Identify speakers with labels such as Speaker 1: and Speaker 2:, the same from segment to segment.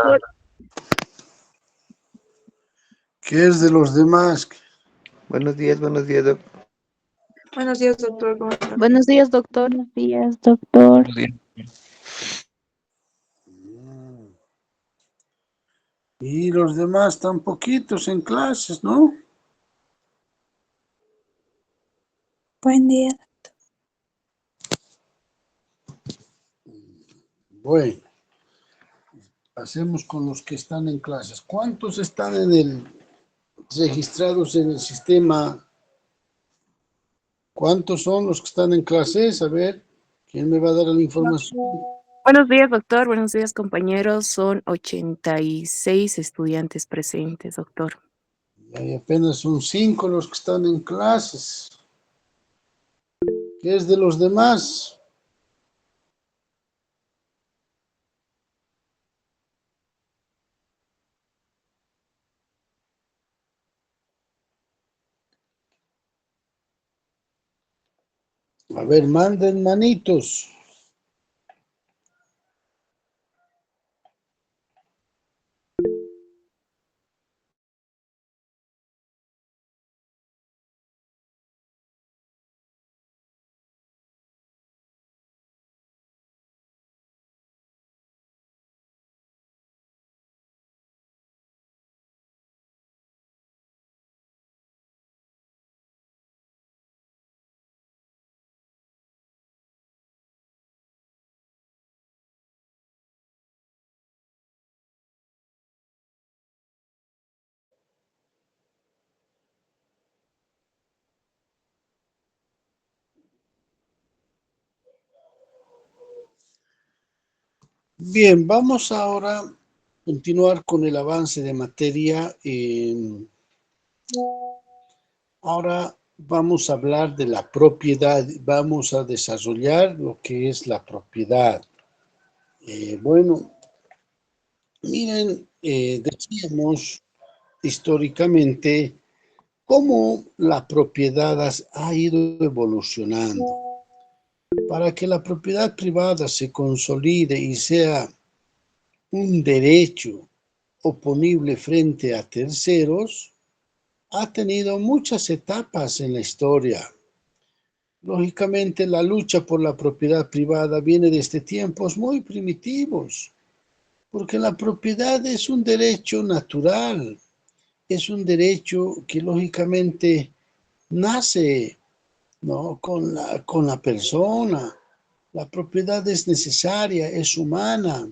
Speaker 1: doctor.
Speaker 2: ¿Qué es de los demás?
Speaker 3: Buenos días, doctor.
Speaker 1: Buenos días, doctor. ¿Cómo está?
Speaker 4: Buenos días, doctor. Buenos días, doctor.
Speaker 2: Y los demás están poquitos en clases, ¿no?
Speaker 1: Buen día.
Speaker 2: Bueno, hacemos con los que están en clases. ¿Cuántos están registrados en el sistema? ¿Cuántos son los que están en clases? A ver, ¿quién me va a dar la información?
Speaker 4: Buenos días, doctor. Buenos días, compañeros. Son 86 estudiantes presentes, doctor.
Speaker 2: Y apenas son 5 los que están en clases. ¿Qué es de los demás? A ver, manden manitos. Bien, vamos ahora a continuar con el avance de materia. Ahora vamos a hablar de la propiedad, vamos a desarrollar lo que es la propiedad. Bueno, miren, decíamos históricamente cómo la propiedad ha ido evolucionando. Para que la propiedad privada se consolide y sea un derecho oponible frente a terceros, ha tenido muchas etapas en la historia. Lógicamente, la lucha por la propiedad privada viene desde tiempos muy primitivos, porque la propiedad es un derecho natural, es un derecho que lógicamente nace, ¿no?, con la persona. La propiedad es necesaria, es humana,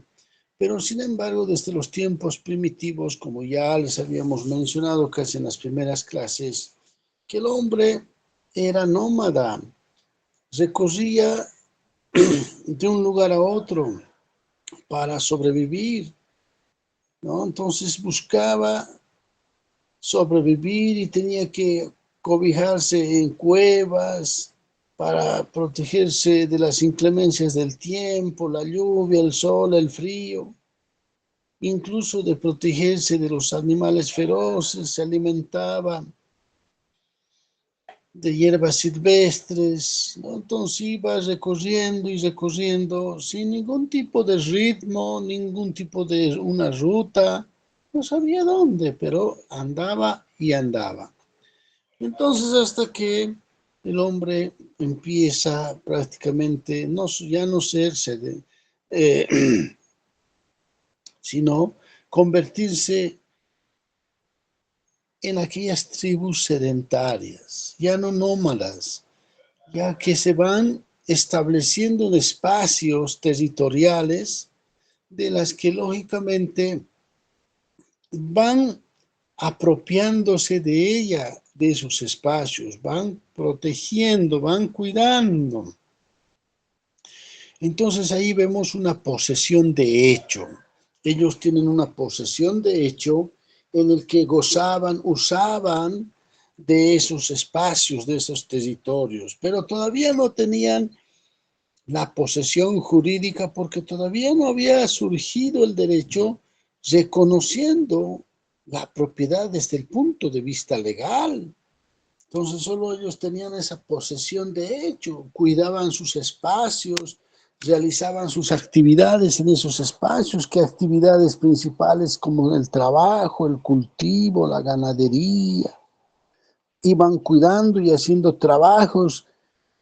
Speaker 2: pero sin embargo, desde los tiempos primitivos, como ya les habíamos mencionado casi en las primeras clases, que el hombre era nómada, recorría de un lugar a otro para sobrevivir, ¿no? Entonces buscaba sobrevivir y tenía que cobijarse en cuevas para protegerse de las inclemencias del tiempo, la lluvia, el sol, el frío, incluso de protegerse de los animales feroces. Se alimentaba de hierbas silvestres, ¿no? Entonces iba recorriendo y recorriendo sin ningún tipo de ritmo, ningún tipo de una ruta, no sabía dónde, pero andaba y andaba. Entonces hasta que el hombre empieza prácticamente ya no serse, sino convertirse en aquellas tribus sedentarias, ya no nómadas, ya que se van estableciendo en espacios territoriales de las que lógicamente van apropiándose de ella, de esos espacios, van protegiendo, van cuidando. Entonces ahí vemos una posesión de hecho. Ellos tienen una posesión de hecho en el que gozaban, usaban de esos espacios, de esos territorios, pero todavía no tenían la posesión jurídica porque todavía no había surgido el derecho reconociendo la propiedad desde el punto de vista legal. Entonces solo ellos tenían esa posesión de hecho, cuidaban sus espacios, realizaban sus actividades en esos espacios, que actividades principales como el trabajo, el cultivo, la ganadería, iban cuidando y haciendo trabajos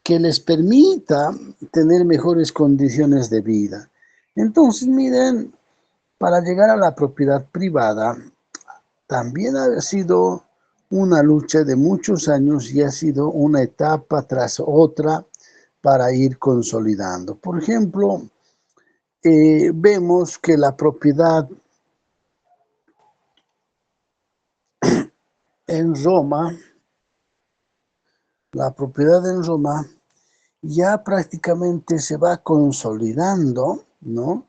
Speaker 2: que les permita tener mejores condiciones de vida. Entonces, miren, para llegar a la propiedad privada, también ha sido una lucha de muchos años y ha sido una etapa tras otra para ir consolidando. Por ejemplo, vemos que en Roma, la propiedad en Roma ya prácticamente se va consolidando, ¿no?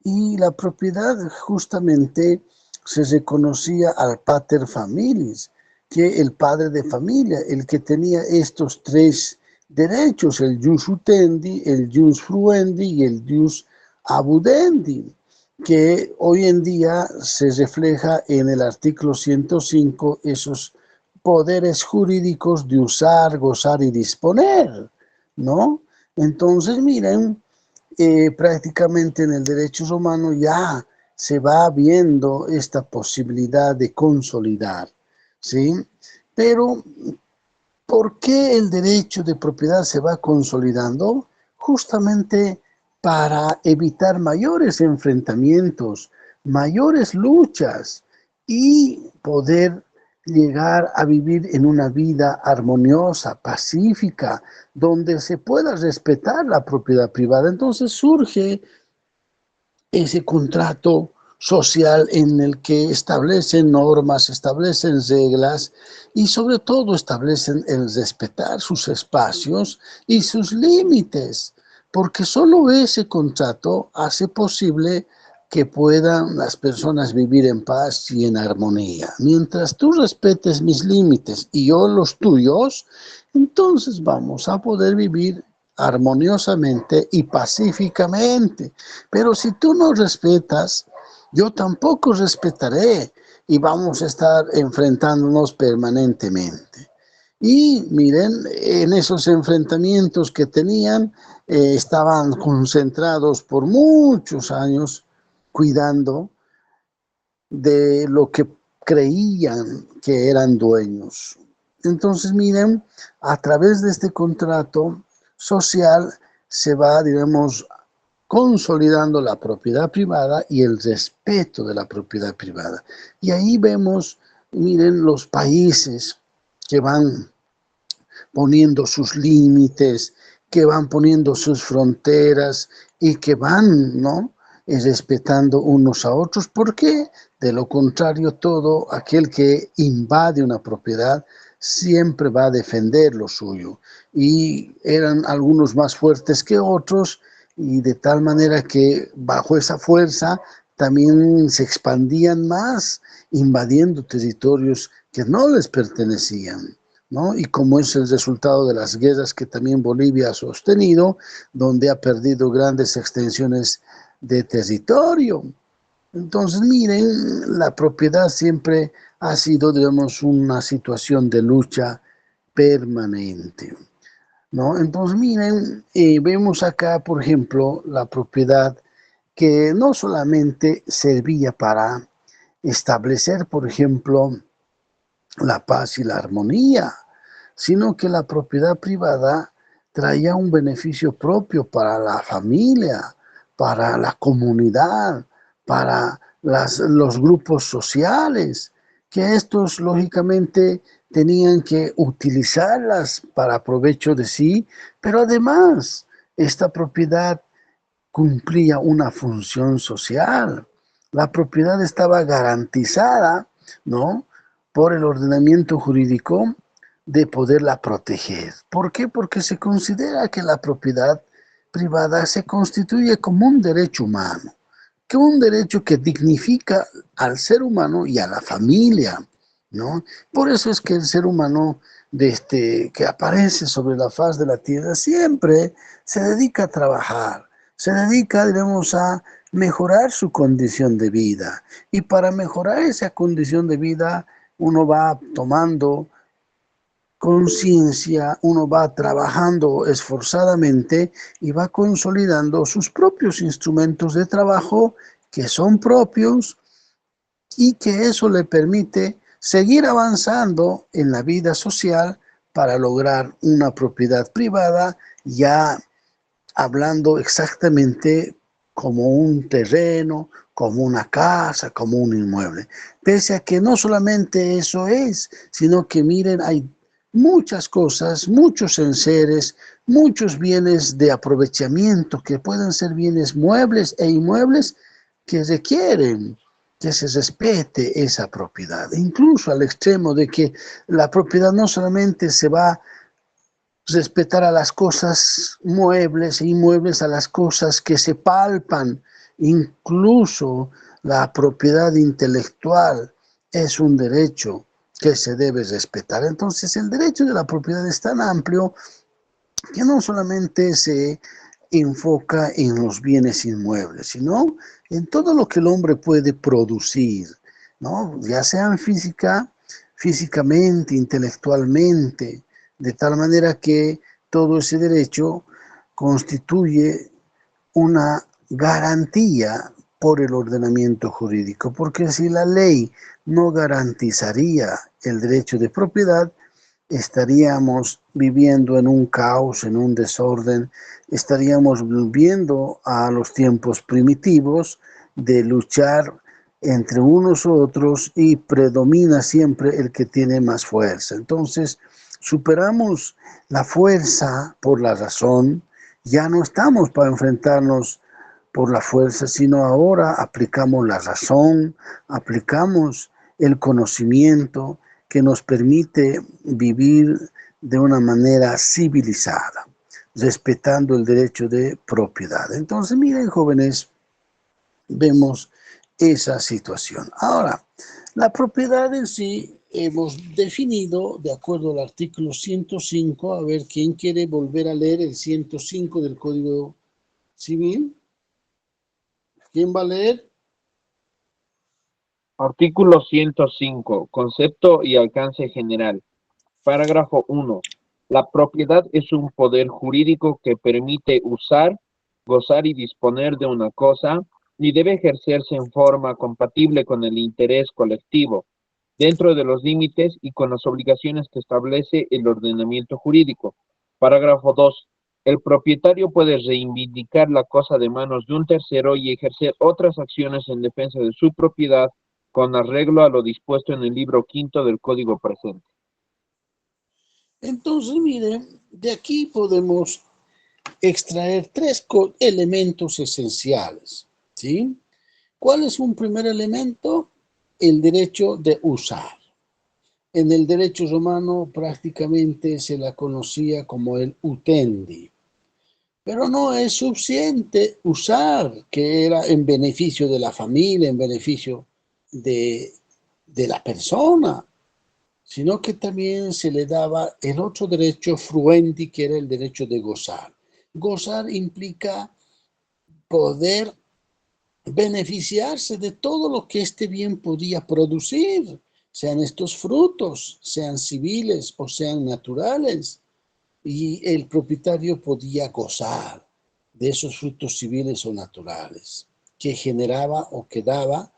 Speaker 2: Y la propiedad justamente se reconocía al pater familias, que el padre de familia, el que tenía estos tres derechos, el jus utendi, el jus fruendi y el jus abudendi, que hoy en día se refleja en el artículo 105, esos poderes jurídicos de usar, gozar y disponer, ¿no? Entonces, miren, prácticamente en el derecho romano ya se va viendo esta posibilidad de consolidar, ¿sí? Pero, ¿por qué el derecho de propiedad se va consolidando? Justamente para evitar mayores enfrentamientos, mayores luchas y poder llegar a vivir en una vida armoniosa, pacífica, donde se pueda respetar la propiedad privada. Entonces surge ese contrato social en el que establecen normas, establecen reglas y sobre todo establecen el respetar sus espacios y sus límites, porque solo ese contrato hace posible que puedan las personas vivir en paz y en armonía. Mientras tú respetes mis límites y yo los tuyos, entonces vamos a poder vivir armoniosamente y pacíficamente. Pero si tú no respetas, yo tampoco respetaré y vamos a estar enfrentándonos permanentemente. Y miren, en esos enfrentamientos que tenían, estaban concentrados por muchos años cuidando de lo que creían que eran dueños. Entonces, miren, a través de este contrato social se va, digamos, consolidando la propiedad privada y el respeto de la propiedad privada. Y ahí vemos, miren, los países que van poniendo sus límites, que van poniendo sus fronteras y que van, ¿no?, respetando unos a otros. ¿Por qué? De lo contrario, todo aquel que invade una propiedad siempre va a defender lo suyo. Y eran algunos más fuertes que otros, y de tal manera que bajo esa fuerza también se expandían más, invadiendo territorios que no les pertenecían, ¿no? Y como es el resultado de las guerras que también Bolivia ha sostenido, donde ha perdido grandes extensiones de territorio. Entonces, miren, la propiedad siempre ha sido, digamos, una situación de lucha permanente, ¿no? Entonces, miren, vemos acá, por ejemplo, la propiedad que no solamente servía para establecer, por ejemplo, la paz y la armonía, sino que la propiedad privada traía un beneficio propio para la familia, para la comunidad, para los grupos sociales, que estos lógicamente tenían que utilizarlas para provecho de sí, pero además esta propiedad cumplía una función social. La propiedad estaba garantizada, ¿no?, por el ordenamiento jurídico de poderla proteger. ¿Por qué? Porque se considera que la propiedad privada se constituye como un derecho humano, que un derecho que dignifica al ser humano y a la familia, ¿no? Por eso es que el ser humano que aparece sobre la faz de la tierra siempre se dedica a trabajar, se dedica, digamos, a mejorar su condición de vida. Y para mejorar esa condición de vida, uno va tomando conciencia uno va trabajando esforzadamente y va consolidando sus propios instrumentos de trabajo que son propios y que eso le permite seguir avanzando en la vida social para lograr una propiedad privada, ya hablando exactamente como un terreno, como una casa, como un inmueble. Pese a que no solamente eso es, sino que miren, hay muchas cosas, muchos enseres, muchos bienes de aprovechamiento que pueden ser bienes muebles e inmuebles que requieren que se respete esa propiedad, incluso al extremo de que la propiedad no solamente se va a respetar a las cosas muebles e inmuebles, a las cosas que se palpan, incluso la propiedad intelectual es un derecho que se debe respetar. Entonces, el derecho de la propiedad es tan amplio que no solamente se enfoca en los bienes inmuebles, sino en todo lo que el hombre puede producir, ¿no? Ya sean físicamente, intelectualmente, de tal manera que todo ese derecho constituye una garantía por el ordenamiento jurídico, porque si la ley no garantizaría el derecho de propiedad, estaríamos viviendo en un caos, en un desorden, estaríamos volviendo a los tiempos primitivos de luchar entre unos otros y predomina siempre el que tiene más fuerza. Entonces, superamos la fuerza por la razón, ya no estamos para enfrentarnos por la fuerza, sino ahora aplicamos la razón, aplicamos el conocimiento que nos permite vivir de una manera civilizada, respetando el derecho de propiedad. Entonces, miren, jóvenes, vemos esa situación. Ahora, la propiedad en sí hemos definido, de acuerdo al artículo 105, a ver, ¿quién quiere volver a leer el 105 del Código Civil? ¿Quién va a leer?
Speaker 5: Artículo 105. Concepto y alcance general. Parágrafo 1. La propiedad es un poder jurídico que permite usar, gozar y disponer de una cosa y debe ejercerse en forma compatible con el interés colectivo, dentro de los límites y con las obligaciones que establece el ordenamiento jurídico. Parágrafo 2. El propietario puede reivindicar la cosa de manos de un tercero y ejercer otras acciones en defensa de su propiedad con arreglo a lo dispuesto en el libro quinto del Código presente.
Speaker 2: Entonces, miren, de aquí podemos extraer tres elementos esenciales, ¿sí? ¿Cuál es un primer elemento? El derecho de usar. En el derecho romano prácticamente se la conocía como el utendi, pero no es suficiente usar, que era en beneficio de la familia, en beneficio de la persona, sino que también se le daba el otro derecho fruendi, que era el derecho de gozar. Gozar implica poder beneficiarse de todo lo que este bien podía producir, sean estos frutos, sean civiles o sean naturales, y el propietario podía gozar de esos frutos civiles o naturales que generaba o que daba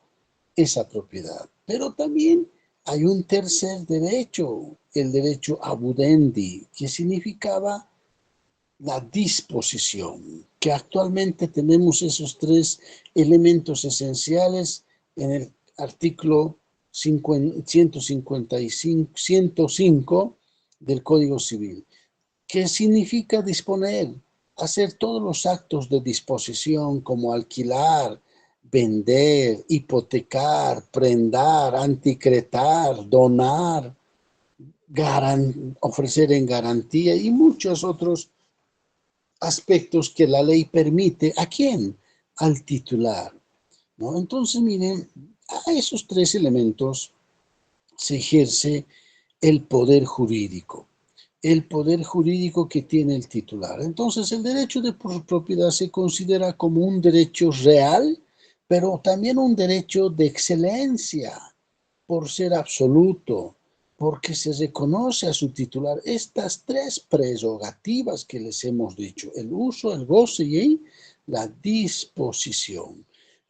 Speaker 2: esa propiedad. Pero también hay un tercer derecho, el derecho abudendi, que significaba la disposición, que actualmente tenemos esos tres elementos esenciales en el artículo 105 del Código Civil, que significa disponer, hacer todos los actos de disposición como alquilar, vender, hipotecar, prendar, anticretar, donar, ofrecer en garantía y muchos otros aspectos que la ley permite. ¿A quién? Al titular, ¿no? Entonces, miren, a esos tres elementos se ejerce el poder jurídico. El poder jurídico que tiene el titular. Entonces, el derecho de propiedad se considera como un derecho real, pero también un derecho de excelencia, por ser absoluto, porque se reconoce a su titular estas tres prerrogativas que les hemos dicho: el uso, el goce y la disposición.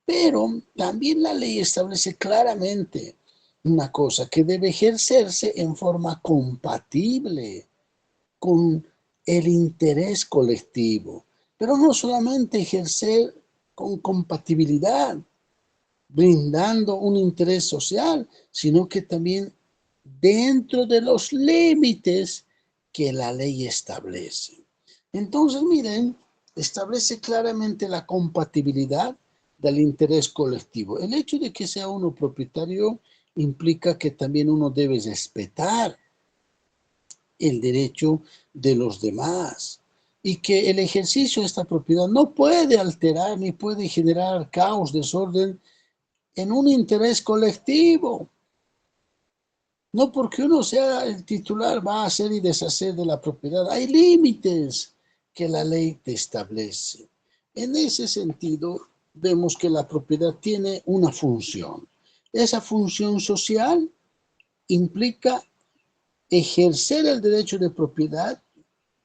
Speaker 2: Pero también la ley establece claramente una cosa, que debe ejercerse en forma compatible con el interés colectivo, pero no solamente ejercer con compatibilidad, brindando un interés social, sino que también dentro de los límites que la ley establece. Entonces, miren, establece claramente la compatibilidad del interés colectivo. El hecho de que sea uno propietario implica que también uno debe respetar el derecho de los demás y que el ejercicio de esta propiedad no puede alterar ni puede generar caos, desorden en un interés colectivo. No porque uno sea el titular va a hacer y deshacer de la propiedad. Hay límites que la ley te establece. En ese sentido, vemos que la propiedad tiene una función. Esa función social implica ejercer el derecho de propiedad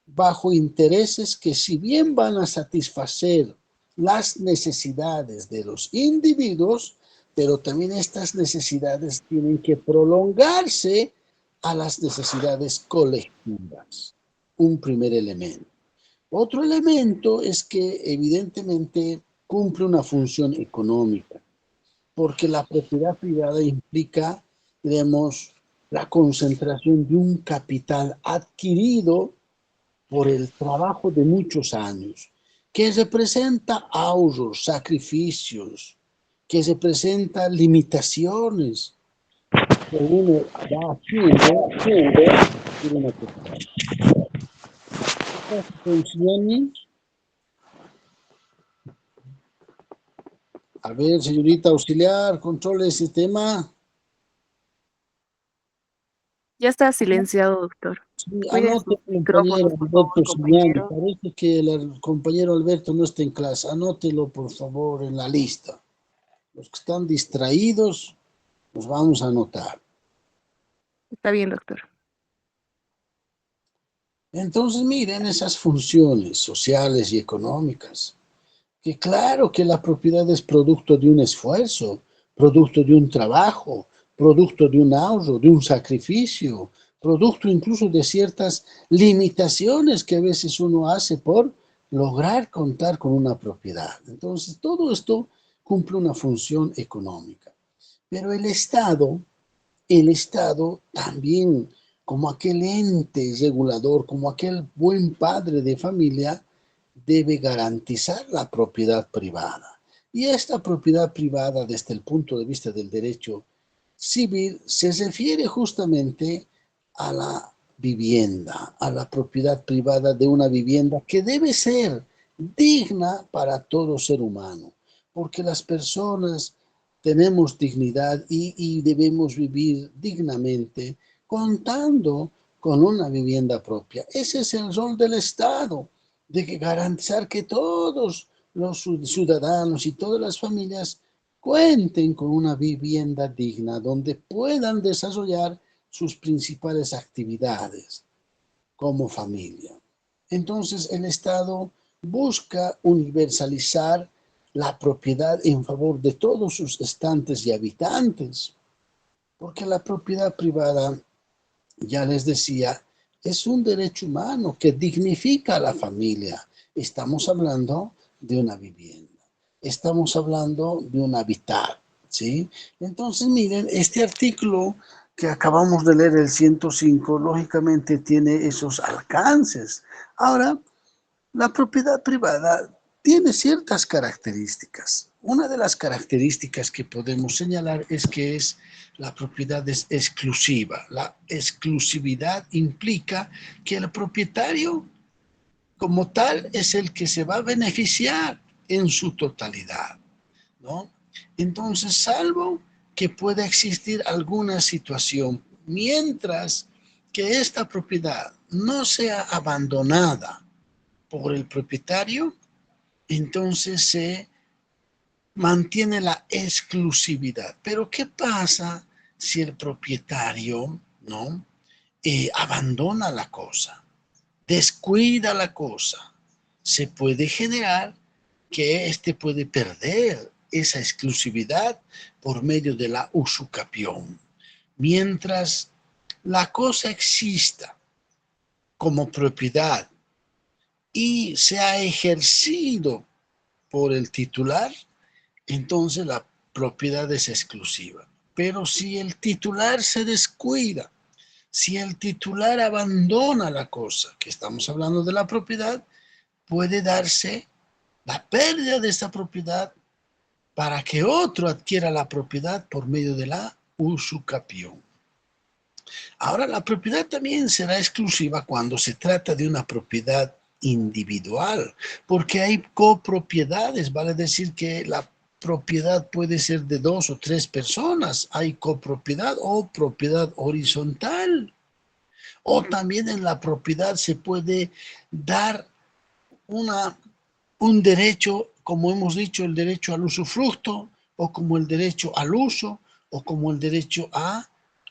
Speaker 2: bajo intereses que, si bien van a satisfacer las necesidades de los individuos, pero también estas necesidades tienen que prolongarse a las necesidades colectivas. Un primer elemento. Otro elemento es que evidentemente cumple una función económica, porque la propiedad privada implica, digamos, la concentración de un capital adquirido por el trabajo de muchos años, que representa ahorros, sacrificios, que representa limitaciones que uno va haciendo. A ver, señorita auxiliar, controle ese tema.
Speaker 4: Ya está silenciado, doctor.
Speaker 2: Sí,
Speaker 4: Cuide
Speaker 2: anote,
Speaker 4: sus
Speaker 2: compañero
Speaker 4: micrófonos, por favor,
Speaker 2: Alberto Signani.
Speaker 4: compañero.
Speaker 2: Parece que el compañero Alberto no está en clase. Anótelo, por favor, en la lista. Los que están distraídos, los vamos a anotar.
Speaker 4: Está bien, doctor.
Speaker 2: Entonces, miren esas funciones sociales y económicas. Que claro que la propiedad es producto de un esfuerzo, producto de un trabajo, producto de un ahorro, de un sacrificio, producto incluso de ciertas limitaciones que a veces uno hace por lograr contar con una propiedad. Entonces, todo esto cumple una función económica. Pero el Estado también, como aquel ente regulador, como aquel buen padre de familia, debe garantizar la propiedad privada. Y esta propiedad privada, desde el punto de vista del derecho civil, se refiere justamente a la vivienda, a la propiedad privada de una vivienda que debe ser digna para todo ser humano, porque las personas tenemos dignidad y debemos vivir dignamente contando con una vivienda propia. Ese es el rol del Estado, de garantizar que todos los ciudadanos y todas las familias cuenten con una vivienda digna donde puedan desarrollar sus principales actividades como familia. Entonces, el Estado busca universalizar la propiedad en favor de todos sus estantes y habitantes, porque la propiedad privada, ya les decía, es un derecho humano que dignifica a la familia. Estamos hablando de una vivienda, estamos hablando de un hábitat, ¿sí? Entonces, miren, este artículo que acabamos de leer, el 105, lógicamente tiene esos alcances. Ahora, la propiedad privada tiene ciertas características. Una de las características que podemos señalar es que la propiedad es exclusiva. La exclusividad implica que el propietario como tal es el que se va a beneficiar en su totalidad, ¿no? Entonces, salvo que pueda existir alguna situación, mientras que esta propiedad no sea abandonada por el propietario, entonces se mantiene la exclusividad. Pero ¿qué pasa si el propietario ¿no? Abandona la cosa, descuida la cosa, se puede generar que éste puede perder esa exclusividad por medio de la usucapión. Mientras la cosa exista como propiedad y se ha ejercido por el titular, entonces la propiedad es exclusiva. Pero si el titular se descuida, si el titular abandona la cosa, que estamos hablando de la propiedad, puede darse la pérdida de esta propiedad para que otro adquiera la propiedad por medio de la usucapión. Ahora, la propiedad también será exclusiva cuando se trata de una propiedad individual, porque hay copropiedades, vale decir que la propiedad puede ser de 2 o 3 personas, hay copropiedad o propiedad horizontal, o también en la propiedad se puede dar un derecho, como hemos dicho, el derecho al usufructo, o como el derecho al uso, o como el derecho a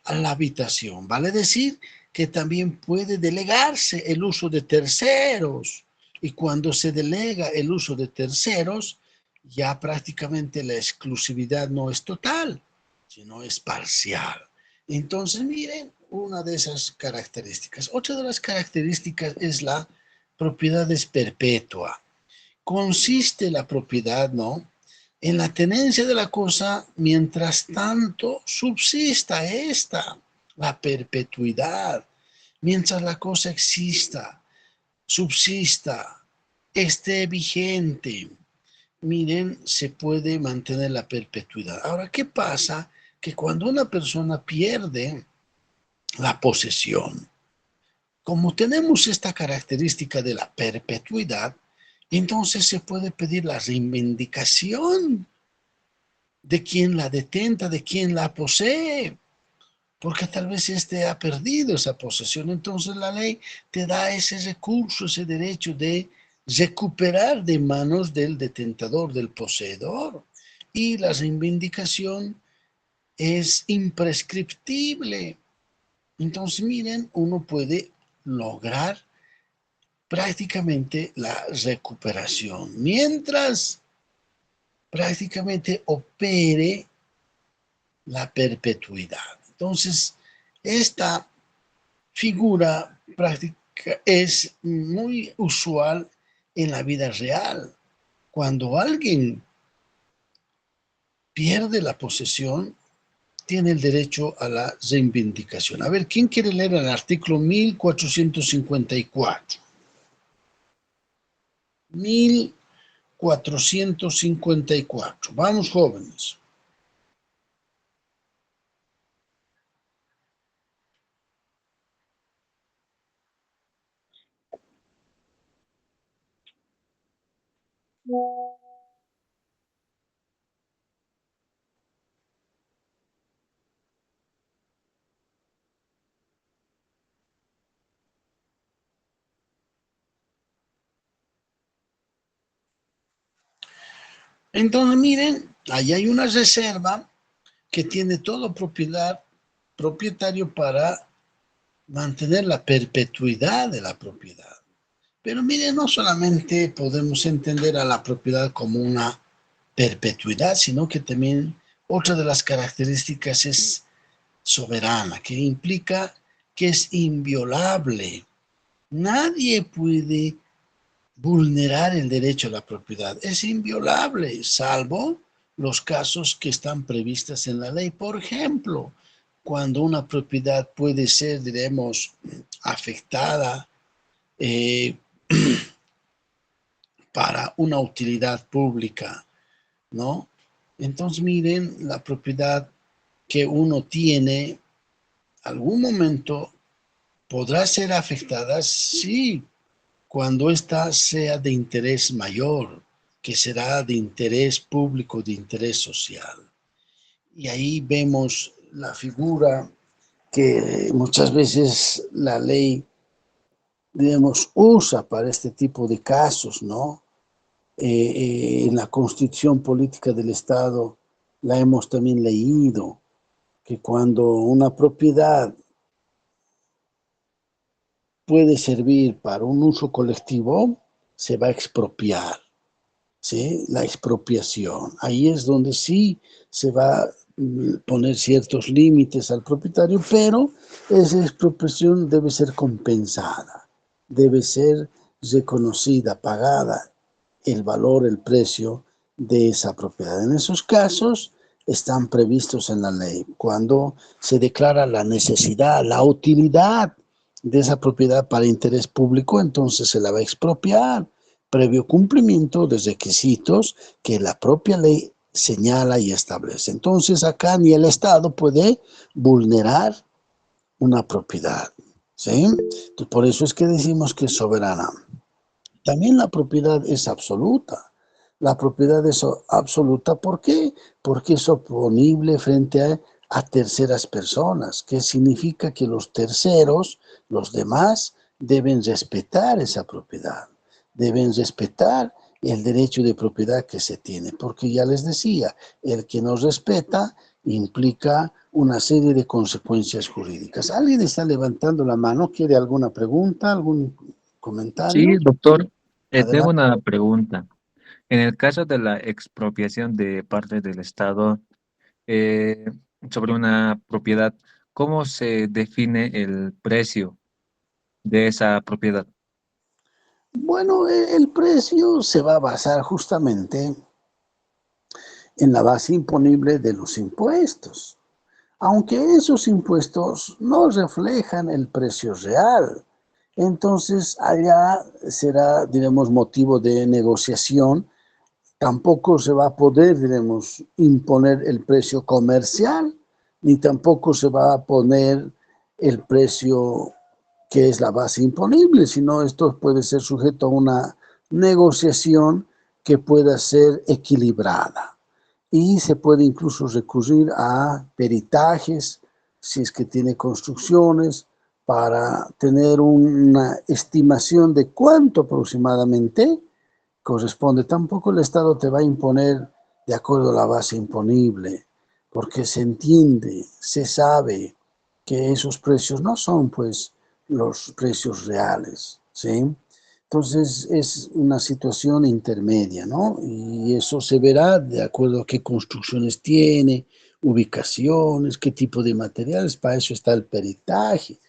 Speaker 2: la habitación. Vale decir que también puede delegarse el uso de terceros, y cuando se delega el uso de terceros, ya prácticamente la exclusividad no es total, sino es parcial. Entonces, miren, una de esas características. Otra de las características es la propiedad es perpetua. Consiste la propiedad, ¿no?, en la tenencia de la cosa mientras tanto subsista esta, la perpetuidad. Mientras la cosa exista, subsista, esté vigente, miren, se puede mantener la perpetuidad. Ahora, ¿qué pasa? Que cuando una persona pierde la posesión, como tenemos esta característica de la perpetuidad, entonces se puede pedir la reivindicación de quien la detenta, de quien la posee, porque tal vez éste ha perdido esa posesión. Entonces la ley te da ese recurso, ese derecho de recuperar de manos del detentador, del poseedor. Y la reivindicación es imprescriptible. Entonces, miren, uno puede lograr prácticamente la recuperación, mientras prácticamente opere la perpetuidad. Entonces, esta figura práctica es muy usual en la vida real. Cuando alguien pierde la posesión, tiene el derecho a la reivindicación. A ver, ¿quién quiere leer el artículo 1454? 1454. Vamos, jóvenes. Entonces, miren, ahí hay una reserva que tiene todo propietario para mantener la perpetuidad de la propiedad. Pero miren, no solamente podemos entender a la propiedad como una perpetuidad, sino que también otra de las características es soberana, que implica que es inviolable. Nadie puede vulnerar el derecho a la propiedad. Es inviolable, salvo los casos que están previstos en la ley. Por ejemplo, cuando una propiedad puede ser, diremos, afectada para una utilidad pública, ¿no? Entonces, miren, la propiedad que uno tiene, algún momento podrá ser afectada, sí, cuando ésta sea de interés mayor, que será de interés público, de interés social. Y ahí vemos la figura que muchas veces la ley, digamos, usa para este tipo de casos, ¿no? En la Constitución Política del Estado la hemos también leído, que cuando una propiedad puede servir para un uso colectivo, se va a expropiar, ¿sí? La expropiación. Ahí es donde sí se va a poner ciertos límites al propietario, pero esa expropiación debe ser compensada, debe ser reconocida, pagada el valor, el precio de esa propiedad. En esos casos están previstos en la ley. Cuando se declara la necesidad, la utilidad de esa propiedad para interés público, entonces se la va a expropiar, previo cumplimiento de requisitos que la propia ley señala y establece. Entonces acá ni el Estado puede vulnerar una propiedad, ¿sí? Entonces, por eso es que decimos que es soberana. También la propiedad es absoluta. La propiedad es absoluta, ¿por qué? Porque es oponible frente a terceras personas, que significa que los terceros, los demás, deben respetar esa propiedad, deben respetar el derecho de propiedad que se tiene, porque ya les decía, el que no respeta implica una serie de consecuencias jurídicas. ¿Alguien está levantando la mano? ¿Quiere alguna pregunta, algún comentario?
Speaker 6: Sí, doctor, tengo
Speaker 2: Adelante.
Speaker 6: una pregunta. En el caso de la expropiación de parte del Estado eh, sobre una propiedad, ¿cómo se define el precio de esa propiedad?
Speaker 2: Bueno, el precio se va a basar justamente en la base imponible de los impuestos, aunque esos impuestos no reflejan el precio real. Entonces, allá será, diremos, motivo de negociación. Tampoco se va a poder, diremos, imponer el precio comercial, ni tampoco se va a poner el precio que es la base imponible, sino esto puede ser sujeto a una negociación que pueda ser equilibrada. Y se puede incluso recurrir a peritajes, si es que tiene construcciones, para tener una estimación de cuánto aproximadamente corresponde. Tampoco el Estado te va a imponer de acuerdo a la base imponible, porque se entiende, se sabe que esos precios no son pues los precios reales, ¿sí? Entonces es una situación intermedia, ¿no? Y eso se verá de acuerdo a qué construcciones tiene, ubicaciones, qué tipo de materiales, para eso está el peritaje.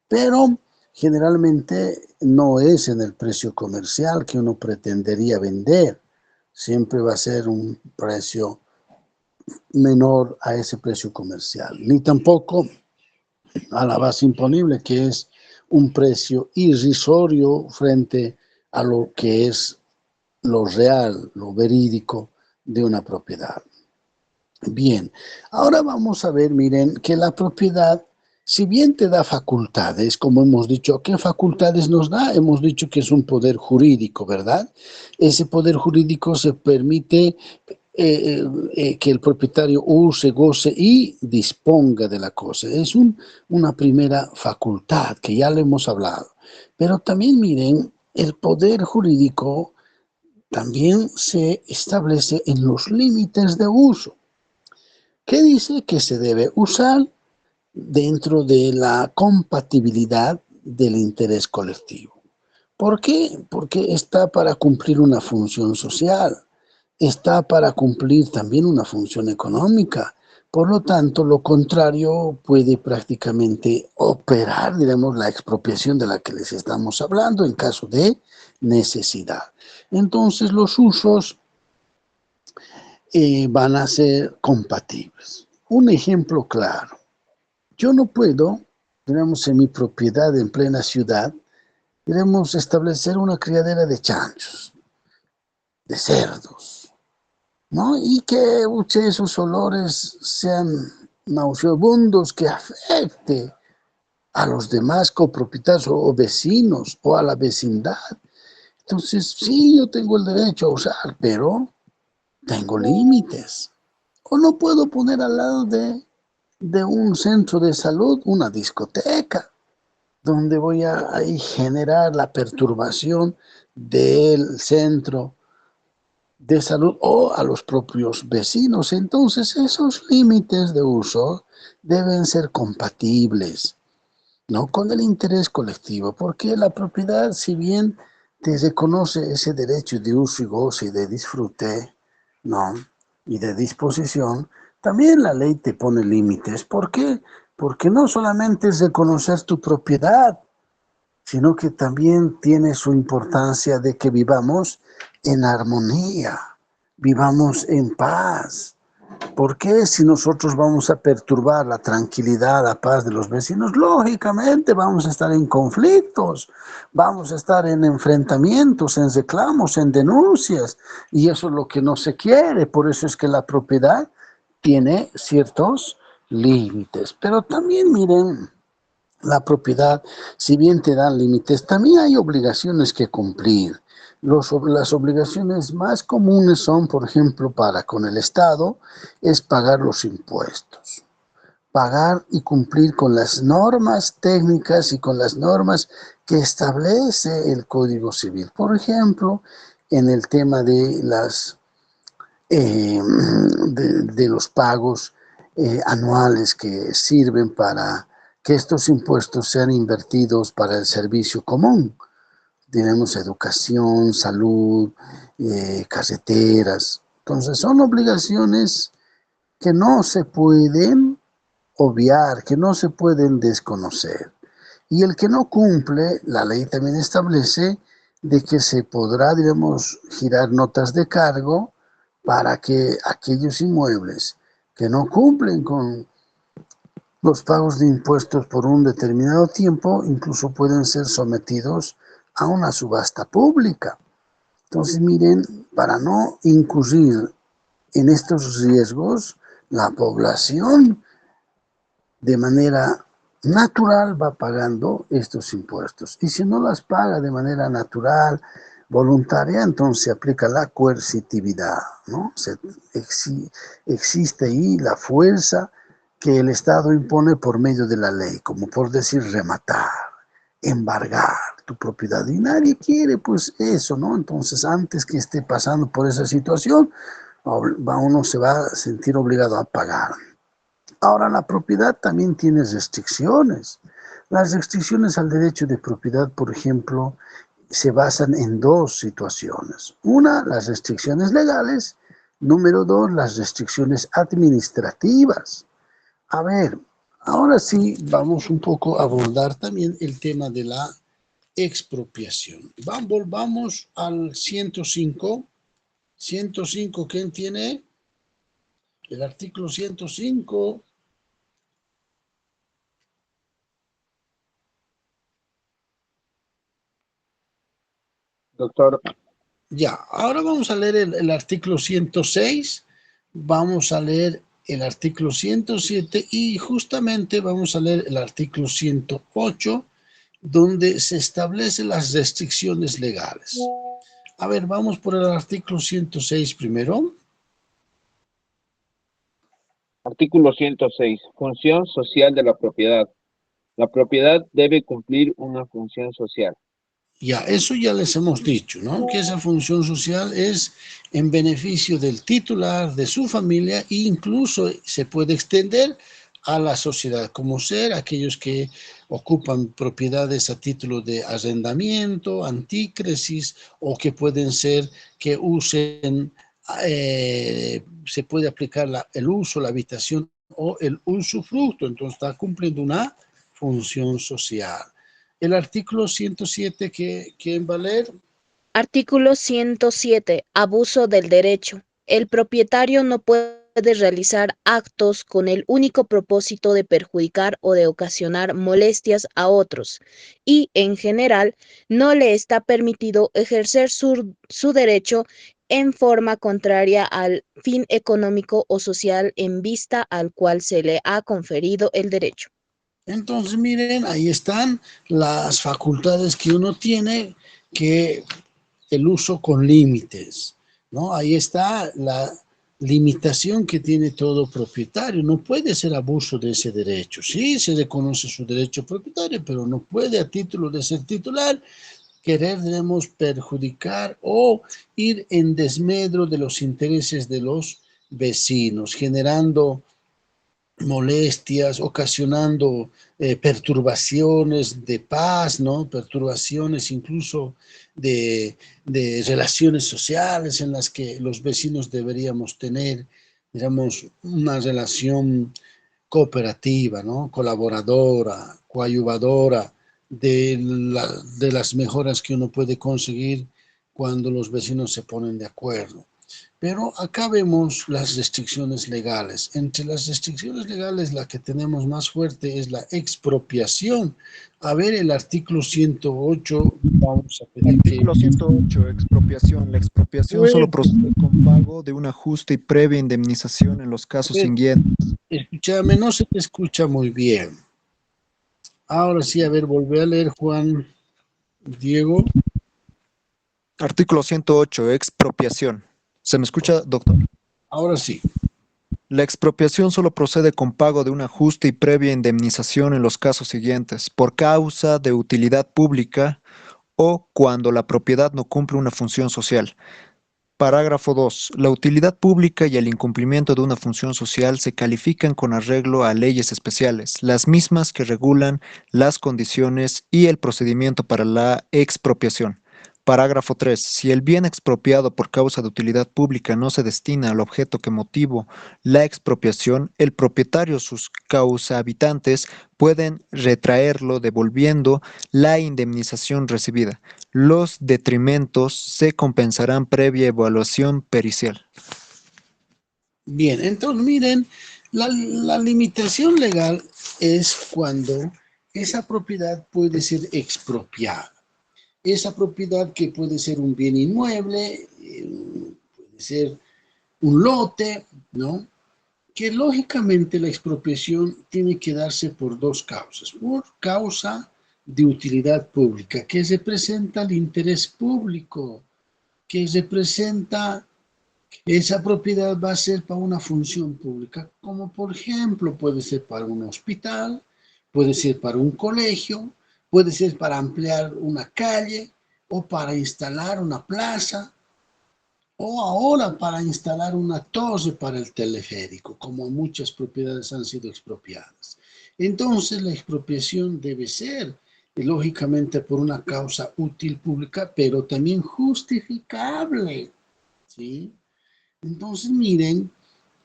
Speaker 2: Pero generalmente no es en el precio comercial que uno pretendería vender. Siempre va a ser un precio menor a ese precio comercial, ni tampoco a la base imponible, que es un precio irrisorio frente a lo que es lo real, lo verídico de una propiedad. Bien, ahora vamos a ver, miren, que la propiedad, si bien te da facultades, como hemos dicho, ¿qué facultades nos da? Hemos dicho que es un poder jurídico, ¿verdad? Ese poder jurídico se permite que el propietario use, goce y disponga de la cosa. Es una primera facultad que ya le hemos hablado. Pero también miren, el poder jurídico también se establece en los límites de uso. ¿Qué dice? Que se debe usar dentro de la compatibilidad del interés colectivo. ¿Por qué? Porque está para cumplir una función social, está para cumplir también una función económica. Por lo tanto, lo contrario puede prácticamente operar, diremos, la expropiación de la que les estamos hablando en caso de necesidad. Entonces, los usos van a ser compatibles. Un ejemplo claro. Yo no puedo, digamos, en mi propiedad en plena ciudad, queremos establecer una criadera de chanchos, de cerdos, ¿no? Y que esos olores sean nauseabundos, que afecte a los demás copropietarios o vecinos o a la vecindad. Entonces, sí, yo tengo el derecho a usar, pero tengo límites. O no puedo poner al lado de un centro de salud una discoteca, donde voy a ahí generar la perturbación del centro de salud o a los propios vecinos. Entonces, esos límites de uso deben ser compatibles. no con el interés colectivo, porque la propiedad, si bien te reconoce ese derecho de uso y goce y de disfrute, ¿no? Y de disposición, también la ley te pone límites. ¿Por qué? Porque no solamente es reconocer tu propiedad, sino que también tiene su importancia de que vivamos en armonía, vivamos en paz. ¿Por qué si nosotros vamos a perturbar la tranquilidad, la paz de los vecinos? Lógicamente vamos a estar en conflictos, vamos a estar en enfrentamientos, en reclamos, en denuncias, y eso es lo que no se quiere. Por eso es que la propiedad tiene ciertos límites. Pero también miren, la propiedad, si bien te dan límites, también hay obligaciones que cumplir. Las obligaciones más comunes son, por ejemplo, para con el Estado, es pagar los impuestos. Pagar y cumplir con las normas técnicas y con las normas que establece el Código Civil. Por ejemplo, en el tema de de los pagos anuales que sirven para que estos impuestos sean invertidos para el servicio común. Tenemos educación, salud, carreteras. Entonces son obligaciones que no se pueden obviar, que no se pueden desconocer. Y el que no cumple, la ley también establece de que se podrá, digamos, girar notas de cargo para que aquellos inmuebles que no cumplen con los pagos de impuestos por un determinado tiempo, incluso pueden ser sometidos a una subasta pública. Entonces, miren, para no incurrir en estos riesgos, la población de manera natural va pagando estos impuestos. Y si no las paga de manera natural, voluntaria, entonces se aplica la coercitividad, ¿no? Existe ahí la fuerza que el Estado impone por medio de la ley, como por decir rematar, embargar tu propiedad. Y nadie quiere pues eso, ¿no? Entonces antes que esté pasando por esa situación, uno se va a sentir obligado a pagar. Ahora, la propiedad también tiene restricciones. Las restricciones al derecho de propiedad, por ejemplo, se basan en dos situaciones. Una, las restricciones legales. Número dos, las restricciones administrativas. A ver, ahora sí vamos un poco a abordar también el tema de la expropiación. Volvamos al 105. 105, ¿quién tiene? El artículo 105.
Speaker 5: Doctor,
Speaker 2: Ya, ahora vamos a leer el artículo 106, vamos a leer el artículo 107 y justamente vamos a leer el artículo 108, donde se establecen las restricciones legales. A ver, vamos por el artículo 106 primero.
Speaker 5: artículo 106. Función social de la propiedad. La propiedad debe cumplir una función social.
Speaker 2: Ya, eso ya les hemos dicho, ¿no? Que esa función social es en beneficio del titular, de su familia, e incluso se puede extender a la sociedad, como ser aquellos que ocupan propiedades a título de arrendamiento, antícresis, o que pueden ser que usen, se puede aplicar el uso, la habitación o el usufructo, entonces está cumpliendo una función social. El artículo 107, ¿quién va a leer?
Speaker 7: Artículo 107. Abuso del derecho. El propietario no puede realizar actos con el único propósito de perjudicar o de ocasionar molestias a otros y, en general, no le está permitido ejercer su derecho en forma contraria al fin económico o social en vista al cual se le ha conferido el derecho.
Speaker 2: Entonces, miren, ahí están las facultades que uno tiene, que el uso con límites, ¿no? Ahí está la limitación que tiene todo propietario. No puede ser abuso de ese derecho. Sí, se reconoce su derecho propietario, pero no puede, a título de ser titular, querer, debemos perjudicar o ir en desmedro de los intereses de los vecinos, generando molestias, ocasionando perturbaciones de paz, ¿no? Perturbaciones incluso de relaciones sociales en las que los vecinos deberíamos tener, digamos, una relación cooperativa, ¿no? Colaboradora, coayuvadora de las mejoras que uno puede conseguir cuando los vecinos se ponen de acuerdo. Pero acá vemos las restricciones legales. Entre las restricciones legales, la que tenemos más fuerte es la expropiación. A ver, el artículo 108, vamos a pedir que...
Speaker 8: Artículo 108, expropiación. La expropiación solo procede con pago de una justa y previa indemnización en los casos siguientes.
Speaker 2: Escúchame, no se te escucha muy bien. Ahora sí, a ver, volvé a leer, Juan Diego.
Speaker 8: Artículo 108, expropiación. ¿Se me escucha, doctor?
Speaker 2: Ahora sí.
Speaker 8: La expropiación solo procede con pago de una justa y previa indemnización en los casos siguientes, por causa de utilidad pública o cuando la propiedad no cumple una función social. Parágrafo 2. La utilidad pública y el incumplimiento de una función social se califican con arreglo a leyes especiales, las mismas que regulan las condiciones y el procedimiento para la expropiación. Parágrafo 3. Si el bien expropiado por causa de utilidad pública no se destina al objeto que motivó la expropiación, el propietario o sus causahabitantes pueden retraerlo devolviendo la indemnización recibida. Los detrimentos se compensarán previa evaluación pericial.
Speaker 2: Bien, entonces miren, la limitación legal es cuando esa propiedad puede ser expropiada. Esa propiedad que puede ser un bien inmueble, puede ser un lote, ¿no? Que lógicamente la expropiación tiene que darse por dos causas. Por causa de utilidad pública, que representa el interés público, que representa esa propiedad va a ser para una función pública, como por ejemplo puede ser para un hospital, puede ser para un colegio, puede ser para ampliar una calle o para instalar una plaza o ahora para instalar una torre para el teleférico, como muchas propiedades han sido expropiadas. Entonces la expropiación debe ser, lógicamente, por una causa útil pública, pero también justificable, ¿sí? Entonces, miren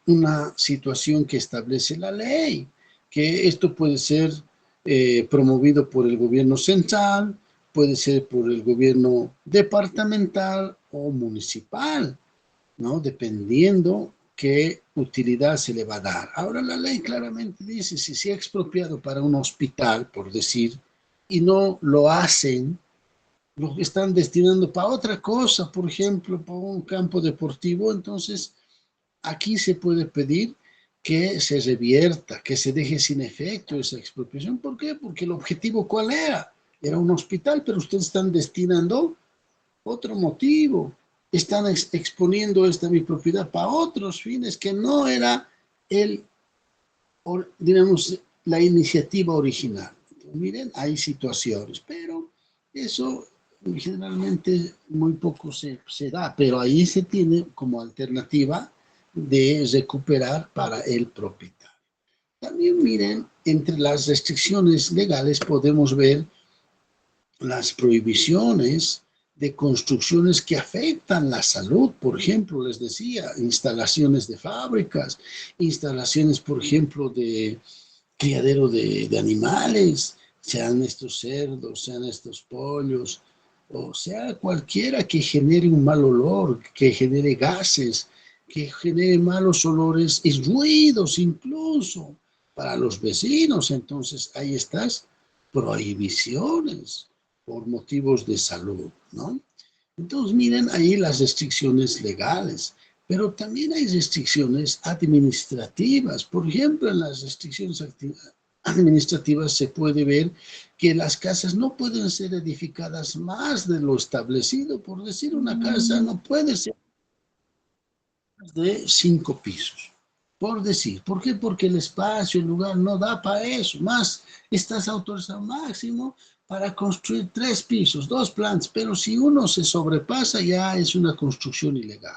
Speaker 2: una situación que establece la ley, que esto puede ser promovido por el gobierno central, puede ser por el gobierno departamental o municipal, ¿no? Dependiendo qué utilidad se le va a dar. Ahora la ley claramente dice, si se ha expropiado para un hospital, por decir, y no lo hacen, lo están destinando para otra cosa, por ejemplo, para un campo deportivo, entonces aquí se puede pedir que se revierta, que se deje sin efecto esa expropiación. ¿Por qué? Porque el objetivo, ¿cuál era? Era un hospital, pero ustedes están destinando otro motivo. Están exponiendo esta mi propiedad para otros fines que no era digamos, la iniciativa original. Entonces, miren, hay situaciones, pero eso generalmente muy poco se da, pero ahí se tiene como alternativa de recuperar para el propietario. También miren, entre las restricciones legales podemos ver las prohibiciones de construcciones que afectan la salud. Por ejemplo, les decía, instalaciones de fábricas, instalaciones, por ejemplo, de criadero de animales, sean estos cerdos, sean estos pollos, o sea cualquiera que genere un mal olor, que genere gases, que genere malos olores y ruidos incluso para los vecinos. Entonces hay estas prohibiciones por motivos de salud, ¿no? Entonces miren ahí las restricciones legales, pero también hay restricciones administrativas. Por ejemplo, en las restricciones administrativas se puede ver que las casas no pueden ser edificadas más de lo establecido. Por decir, una casa no puede ser de 5 pisos. Por decir, ¿por qué? Porque el espacio, el lugar no da para eso. Más, estás autorizado máximo para construir 3 pisos, 2 plantas, pero si uno se sobrepasa ya es una construcción ilegal.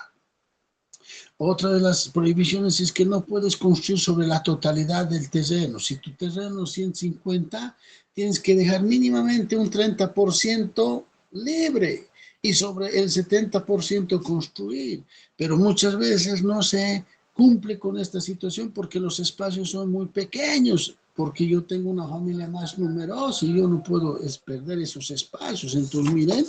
Speaker 2: Otra de las prohibiciones es que no puedes construir sobre la totalidad del terreno. Si tu terreno es 150, tienes que dejar mínimamente un 30% libre y sobre el 70% construir. Pero muchas veces no se cumple con esta situación porque los espacios son muy pequeños, porque yo tengo una familia más numerosa y yo no puedo perder esos espacios. Entonces, miren,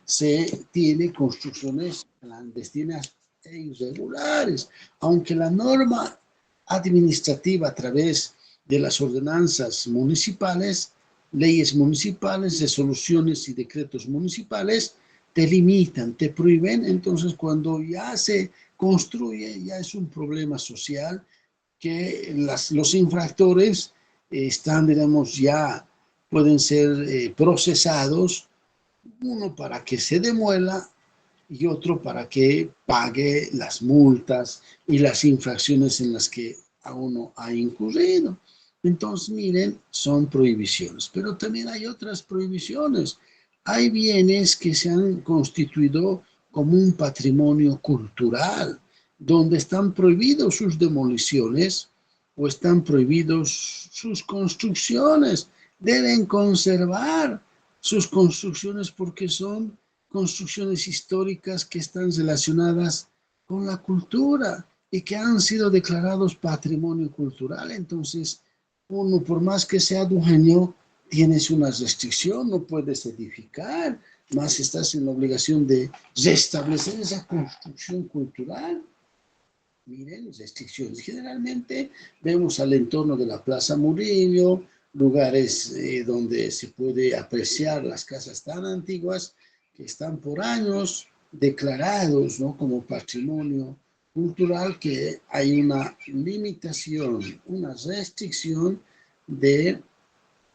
Speaker 2: se tiene construcciones clandestinas e irregulares, aunque la norma administrativa a través de las ordenanzas municipales, leyes municipales, resoluciones y decretos municipales, te limitan, te prohíben. Entonces cuando ya se construye, ya es un problema social que los infractores están, digamos, ya pueden ser procesados, uno para que se demuela y otro para que pague las multas y las infracciones en las que a uno ha incurrido. Entonces, miren, son prohibiciones, pero también hay otras prohibiciones. Hay bienes que se han constituido como un patrimonio cultural, donde están prohibidos sus demoliciones o están prohibidos sus construcciones. Deben conservar sus construcciones porque son construcciones históricas que están relacionadas con la cultura y que han sido declarados patrimonio cultural. Entonces, uno, por más que sea dueño, tienes una restricción, no puedes edificar, más estás en la obligación de restablecer esa construcción cultural. Miren, restricciones. Generalmente vemos al entorno de la Plaza Murillo, lugares donde se puede apreciar las casas tan antiguas que están por años declarados, ¿no?, como patrimonio cultural, que hay una limitación, una restricción de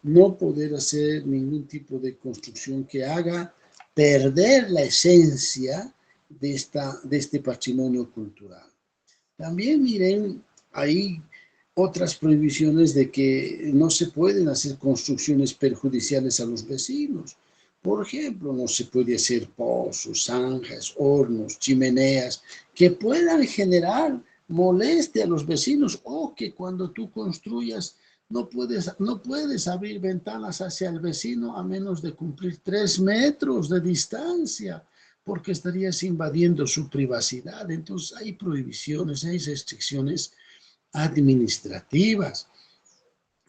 Speaker 2: no poder hacer ningún tipo de construcción que haga perder la esencia de este patrimonio cultural. También miren, hay otras prohibiciones de que no se pueden hacer construcciones perjudiciales a los vecinos. Por ejemplo, no se puede hacer pozos, zanjas, hornos, chimeneas que puedan generar molestia a los vecinos, o que cuando tú construyas no puedes abrir ventanas hacia el vecino a menos de cumplir 3 metros de distancia, porque estarías invadiendo su privacidad. Entonces hay prohibiciones, hay restricciones administrativas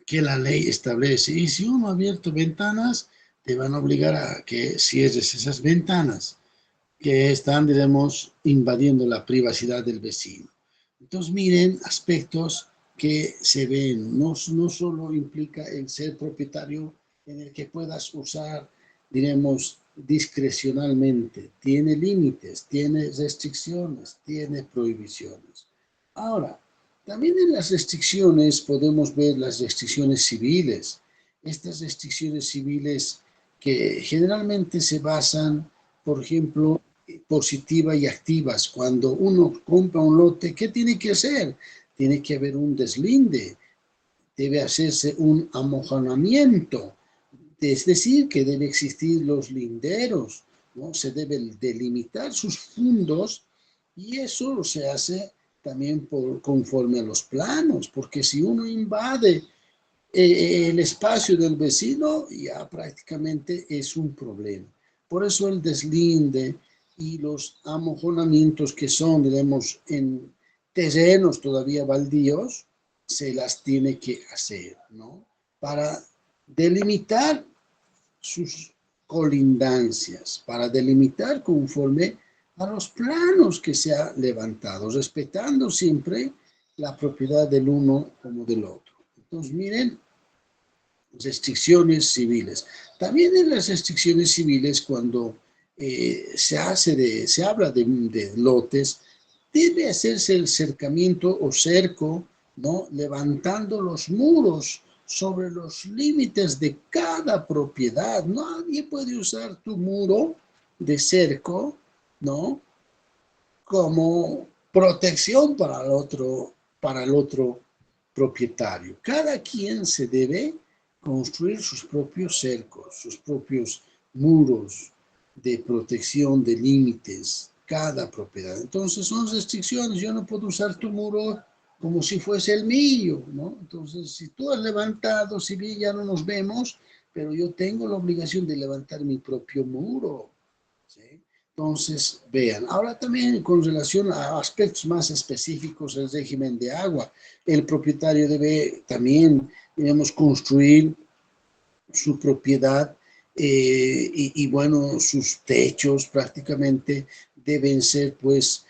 Speaker 2: que la ley establece. Y si uno ha abierto ventanas, te van a obligar a que cierres esas ventanas que están, diremos, invadiendo la privacidad del vecino. Entonces, miren, aspectos que se ven, no solo implica el ser propietario en el que puedas usar, diremos, discrecionalmente, tiene límites, tiene restricciones, tiene prohibiciones. Ahora, también en las restricciones podemos ver las restricciones civiles. Estas restricciones civiles que generalmente se basan, por ejemplo, positivas y activas. Cuando uno compra un lote, ¿qué tiene que hacer? Tiene que haber un deslinde, debe hacerse un amojonamiento, es decir, que debe existir los linderos, ¿no? Se deben delimitar sus fundos y eso se hace también conforme a los planos, porque si uno invade el espacio del vecino, ya prácticamente es un problema. Por eso el deslinde y los amojonamientos que son, digamos, en terrenos todavía baldíos, se las tiene que hacer, ¿no?, para delimitar sus colindancias, para delimitar conforme a los planos que se ha levantado, respetando siempre la propiedad del uno como del otro. Entonces, miren, restricciones civiles. También en las restricciones civiles, cuando se habla de lotes, debe hacerse el cercamiento o cerco, ¿no?, levantando los muros sobre los límites de cada propiedad. Nadie puede usar tu muro de cerco, ¿no?, como protección para el otro propietario. Cada quien se debe construir sus propios cercos, sus propios muros de protección de límites cada propiedad. Entonces son restricciones. Yo no puedo usar tu muro como si fuese el mío, ¿no? Entonces, si tú has levantado, si bien ya no nos vemos, pero yo tengo la obligación de levantar mi propio muro, ¿sí? Entonces, vean, ahora también con relación a aspectos más específicos del régimen de agua, el propietario debe también, digamos, construir su propiedad y bueno, sus techos prácticamente deben ser pues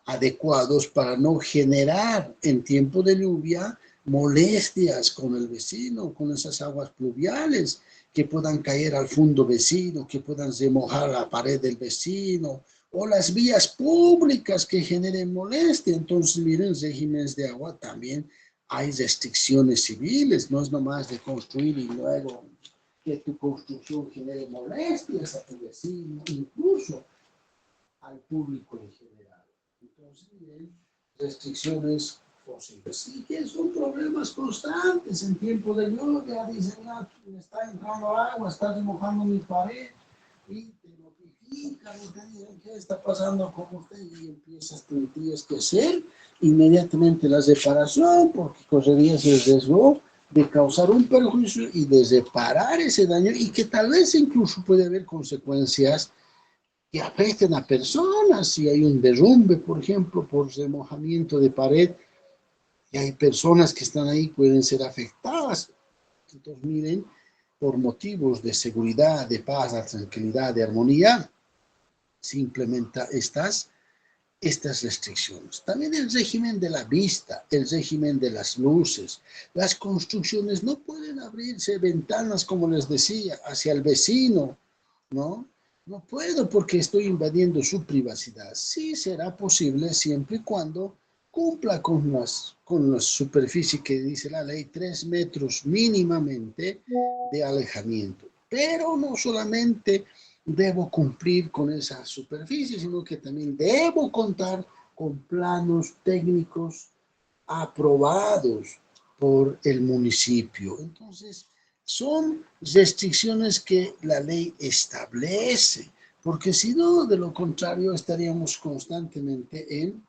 Speaker 2: adecuados para no generar en tiempo de lluvia molestias con el vecino, con esas aguas pluviales que puedan caer al fondo vecino, que puedan remojar la pared del vecino, o las vías públicas que generen molestia. Entonces, miren, regímenes de agua también hay restricciones civiles, no es nomás de construir y luego que tu construcción genere molestias a tu vecino, incluso al público en general. Entonces, miren, restricciones posibles. Y que son problemas constantes en tiempo de lluvia. Dicen, ah, me está entrando agua, está remojando mi pared, y te notifican y te dicen, ¿qué está pasando con usted? Y empiezas, tendrías que hacer inmediatamente la reparación, porque correrías el riesgo de causar un perjuicio y de reparar ese daño, y que tal vez incluso puede haber consecuencias que afecten a personas. Si hay un derrumbe, por ejemplo, por remojamiento de pared, y hay personas que están ahí, pueden ser afectadas. Entonces, miren, por motivos de seguridad, de paz, de tranquilidad, de armonía, se implementa estas restricciones. También el régimen de la vista, el régimen de las luces. Las construcciones no pueden abrirse ventanas, como les decía, hacia el vecino, ¿no? No puedo porque estoy invadiendo su privacidad. Sí será posible siempre y cuando cumpla con la superficie que dice la ley, 3 metros mínimamente de alejamiento. Pero no solamente debo cumplir con esa superficie, sino que también debo contar con planos técnicos aprobados por el municipio. Entonces, son restricciones que la ley establece, porque si no, de lo contrario, estaríamos constantemente en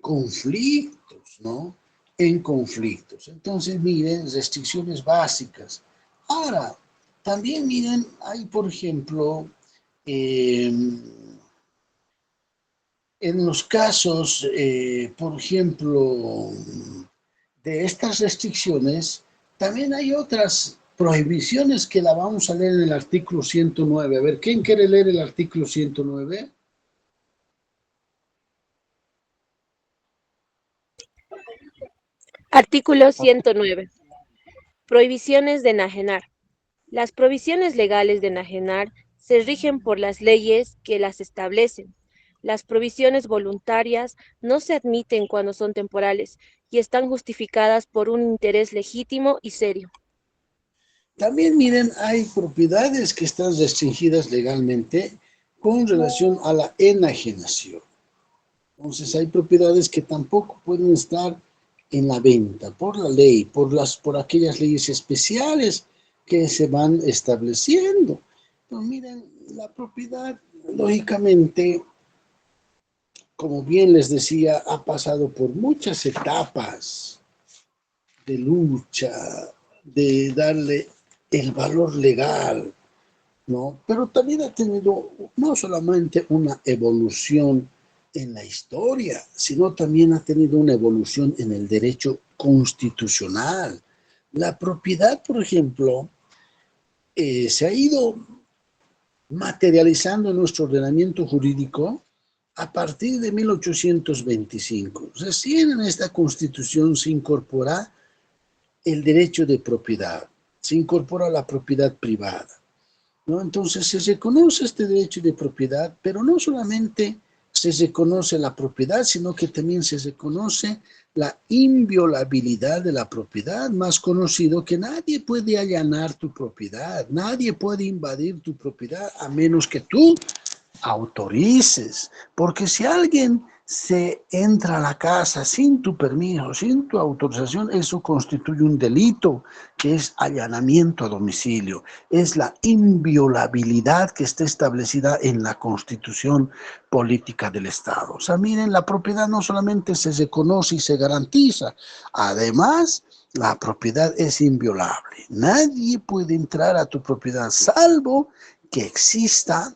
Speaker 2: conflictos, ¿no? En conflictos. Entonces, miren, restricciones básicas. Ahora, también miren, hay, por ejemplo, en los casos, por ejemplo, de estas restricciones, también hay otras prohibiciones que la vamos a leer en el artículo 109. A ver, ¿quién quiere leer el artículo 109?
Speaker 7: Artículo 109. Prohibiciones de enajenar. Las provisiones legales de enajenar se rigen por las leyes que las establecen. Las provisiones voluntarias no se admiten cuando son temporales y están justificadas por un interés legítimo y serio.
Speaker 2: También, miren, hay propiedades que están restringidas legalmente con relación a la enajenación. Entonces, hay propiedades que tampoco pueden estar en la venta por la ley, por aquellas leyes especiales que se van estableciendo. Pero miren, la propiedad, lógicamente, como bien les decía, ha pasado por muchas etapas de lucha, de darle el valor legal, ¿no? Pero también ha tenido no solamente una evolución en la historia, sino también ha tenido una evolución en el derecho constitucional. La propiedad, por ejemplo, se ha ido materializando en nuestro ordenamiento jurídico a partir de 1825. Recién en esta Constitución se incorpora el derecho de propiedad, se incorpora la propiedad privada, ¿no? Entonces se reconoce este derecho de propiedad, pero no solamente se reconoce la propiedad, sino que también se reconoce la inviolabilidad de la propiedad, más conocido que nadie puede allanar tu propiedad, nadie puede invadir tu propiedad a menos que tú autorices, porque si alguien se entra a la casa sin tu permiso, sin tu autorización, eso constituye un delito que es allanamiento a domicilio. Es la inviolabilidad que está establecida en la Constitución política del Estado. O sea, miren, la propiedad no solamente se reconoce y se garantiza, además la propiedad es inviolable. Nadie puede entrar a tu propiedad salvo que exista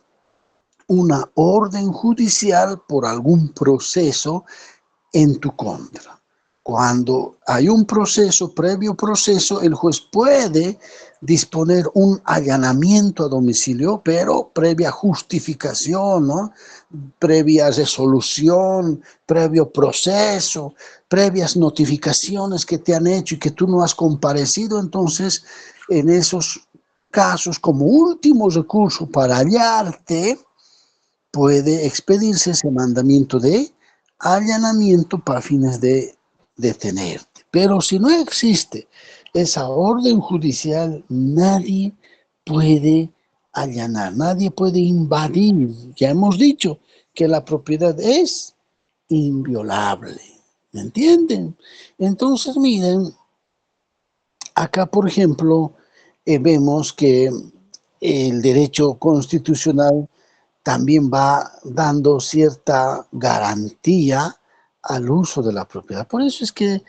Speaker 2: una orden judicial por algún proceso en tu contra. Cuando hay un proceso, previo proceso, el juez puede disponer un allanamiento a domicilio, pero previa justificación, ¿no? Previa resolución, previo proceso, previas notificaciones que te han hecho y que tú no has comparecido. Entonces, en esos casos, como último recurso para hallarte, puede expedirse ese mandamiento de allanamiento para fines de detenerte. Pero si no existe esa orden judicial, nadie puede allanar, nadie puede invadir. Ya hemos dicho que la propiedad es inviolable. ¿Me entienden? Entonces, miren, acá, por ejemplo, vemos que el derecho constitucional también va dando cierta garantía al uso de la propiedad. Por eso es que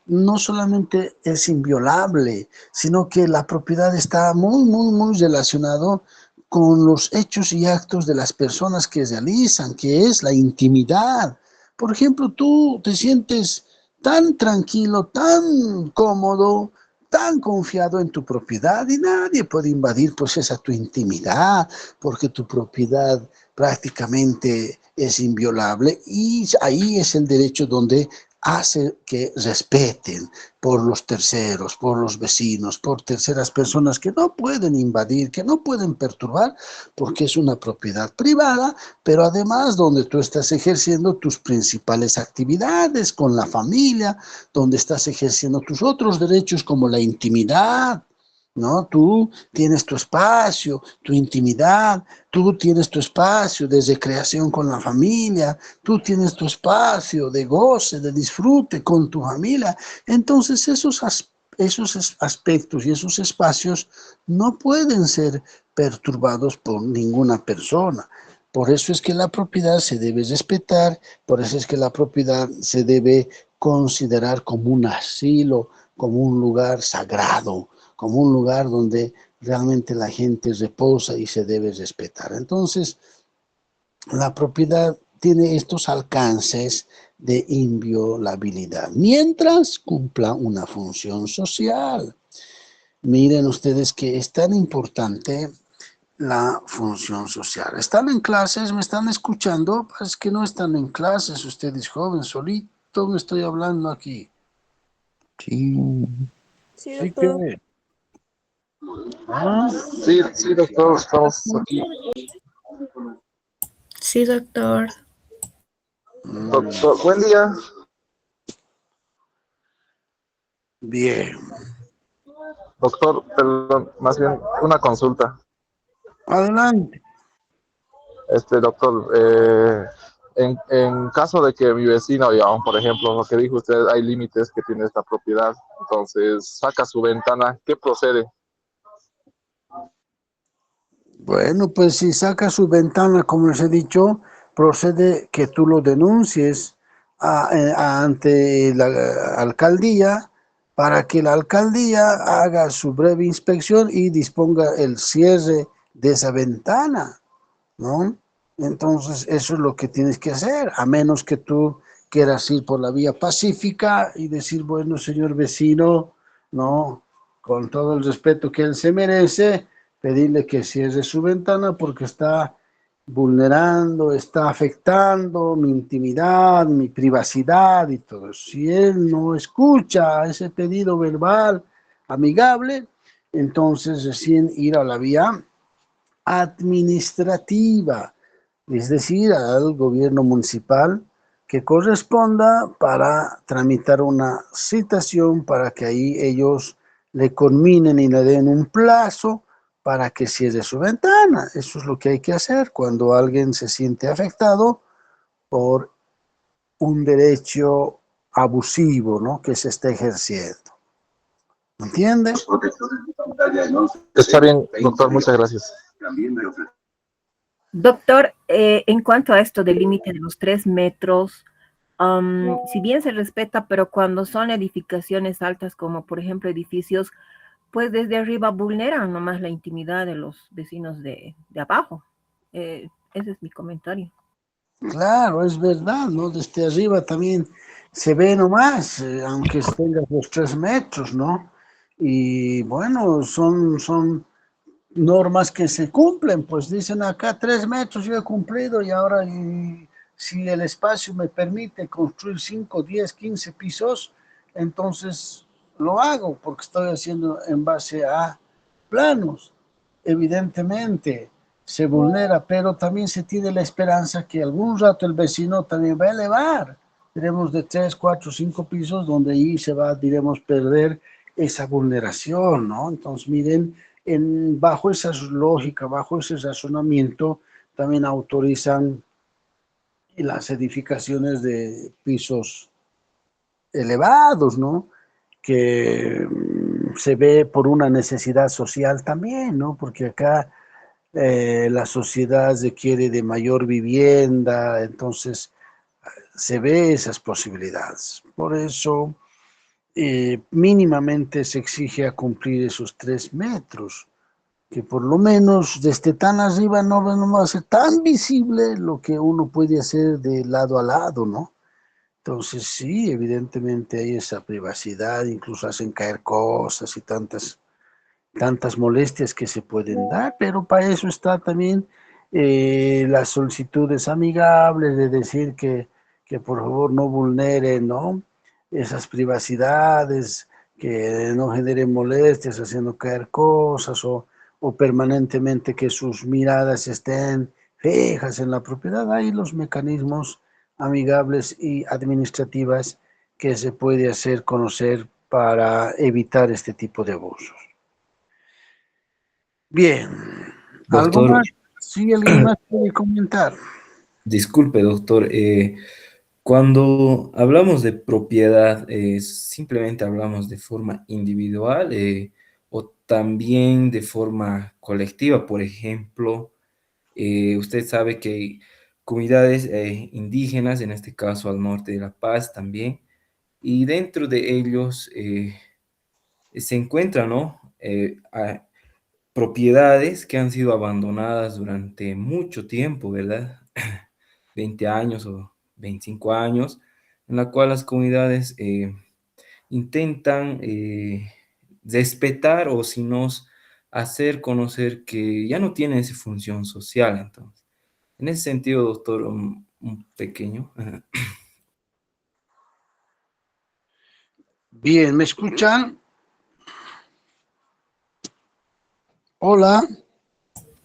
Speaker 2: no solamente es inviolable, sino que la propiedad está muy relacionado con los hechos y actos de las personas que realizan, que es la intimidad. Por ejemplo, tú te sientes tan tranquilo, tan cómodo, tan confiado en tu propiedad y nadie puede invadir pues esa tu intimidad, porque tu propiedad prácticamente es inviolable y ahí es el derecho donde hace que respeten por los terceros, por los vecinos, por terceras personas que no pueden invadir, que no pueden perturbar, porque es una propiedad privada, pero además donde tú estás ejerciendo tus principales actividades con la familia, donde estás ejerciendo tus otros derechos como la intimidad, ¿no? Tú tienes tu espacio, tu intimidad, tú tienes tu espacio de recreación con la familia, tú tienes tu espacio de goce, de disfrute con tu familia. Entonces esos aspectos y esos espacios no pueden ser perturbados por ninguna persona. Por eso es que la propiedad se debe respetar, por eso es que la propiedad se debe considerar como un asilo, como un lugar sagrado, como un lugar donde realmente la gente reposa y se debe respetar. Entonces, la propiedad tiene estos alcances de inviolabilidad, mientras cumpla una función social. Miren ustedes que es tan importante la función social. ¿Están en clases? ¿Me están escuchando? Pues que no están en clases, ustedes jóvenes, solito me estoy hablando aquí.
Speaker 3: Sí.
Speaker 1: Sí,
Speaker 2: Así
Speaker 1: doctor.
Speaker 2: que... ¿Ah?
Speaker 9: Sí, doctor, estamos aquí.
Speaker 1: Sí, doctor.
Speaker 9: Doctor, buen día.
Speaker 2: Bien.
Speaker 9: Doctor, perdón, más bien una consulta.
Speaker 2: Adelante.
Speaker 9: Doctor, en caso de que mi vecino, digamos, por ejemplo, lo que dijo usted, hay límites que tiene esta propiedad, entonces saca su ventana, ¿qué procede?
Speaker 2: Bueno, pues si saca su ventana, como les he dicho, procede que tú lo denuncies ante la alcaldía para que la alcaldía haga su breve inspección y disponga el cierre de esa ventana, ¿no? Entonces, eso es lo que tienes que hacer, a menos que tú quieras ir por la vía pacífica y decir, bueno, señor vecino, no, con todo el respeto que él se merece, pedirle que cierre su ventana porque está vulnerando, está afectando mi intimidad, mi privacidad y todo. Si él no escucha ese pedido verbal amigable, entonces recién ir a la vía administrativa, es decir, al gobierno municipal que corresponda para tramitar una citación para que ahí ellos le conminen y le den un plazo para que cierre su ventana. Eso es lo que hay que hacer cuando alguien se siente afectado por un derecho abusivo, ¿no? Que se está ejerciendo. ¿Entiende?
Speaker 9: Está bien, doctor, muchas gracias.
Speaker 10: Doctor, en cuanto a esto del límite de los 3 metros, si bien se respeta, pero cuando son edificaciones altas, como por ejemplo edificios, pues desde arriba vulneran nomás la intimidad de los vecinos de abajo. Ese es mi comentario.
Speaker 2: Claro, es verdad, ¿no? Desde arriba también se ve nomás, aunque tengas los 3 metros, ¿no? Y bueno, son normas que se cumplen, pues dicen acá 3 metros yo he cumplido y ahora si el espacio me permite construir 5, 10, 15 pisos, entonces lo hago porque estoy haciendo en base a planos. Evidentemente se vulnera, pero también se tiene la esperanza que algún rato el vecino también va a elevar. Tenemos de 3, 4, 5 pisos donde ahí se va, diremos, perder esa vulneración, ¿no? Entonces, miren, bajo esa lógica, bajo ese razonamiento, también autorizan las edificaciones de pisos elevados, ¿no? Que se ve por una necesidad social también, ¿no? Porque acá la sociedad requiere de mayor vivienda, entonces se ve esas posibilidades. Por eso, mínimamente se exige a cumplir esos 3 metros, que por lo menos desde tan arriba no va a ser tan visible lo que uno puede hacer de lado a lado, ¿no? Entonces sí, evidentemente hay esa privacidad, incluso hacen caer cosas y tantas molestias que se pueden dar, pero para eso está también las solicitudes amigables de decir que por favor no vulneren, ¿no? Esas privacidades, que no generen molestias haciendo caer cosas o permanentemente que sus miradas estén fijas en la propiedad. Hay los mecanismos amigables y administrativas que se puede hacer conocer para evitar este tipo de abusos. Bien, ¿algo
Speaker 11: Doctor,
Speaker 2: más? Sí, alguien más puede comentar.
Speaker 11: disculpe, doctor. Cuando hablamos de propiedad, ¿simplemente hablamos de forma individual o también de forma colectiva? Por ejemplo, usted sabe que hay comunidades indígenas, en este caso al norte de La Paz también, y dentro de ellos se encuentran, ¿no? Propiedades que han sido abandonadas durante mucho tiempo, ¿verdad? 20 años o 25 años, en la cual las comunidades intentan respetar o si no hacer conocer que ya no tienen esa función social. Entonces, en ese sentido, doctor, un pequeño.
Speaker 2: Bien, ¿me escuchan? Hola.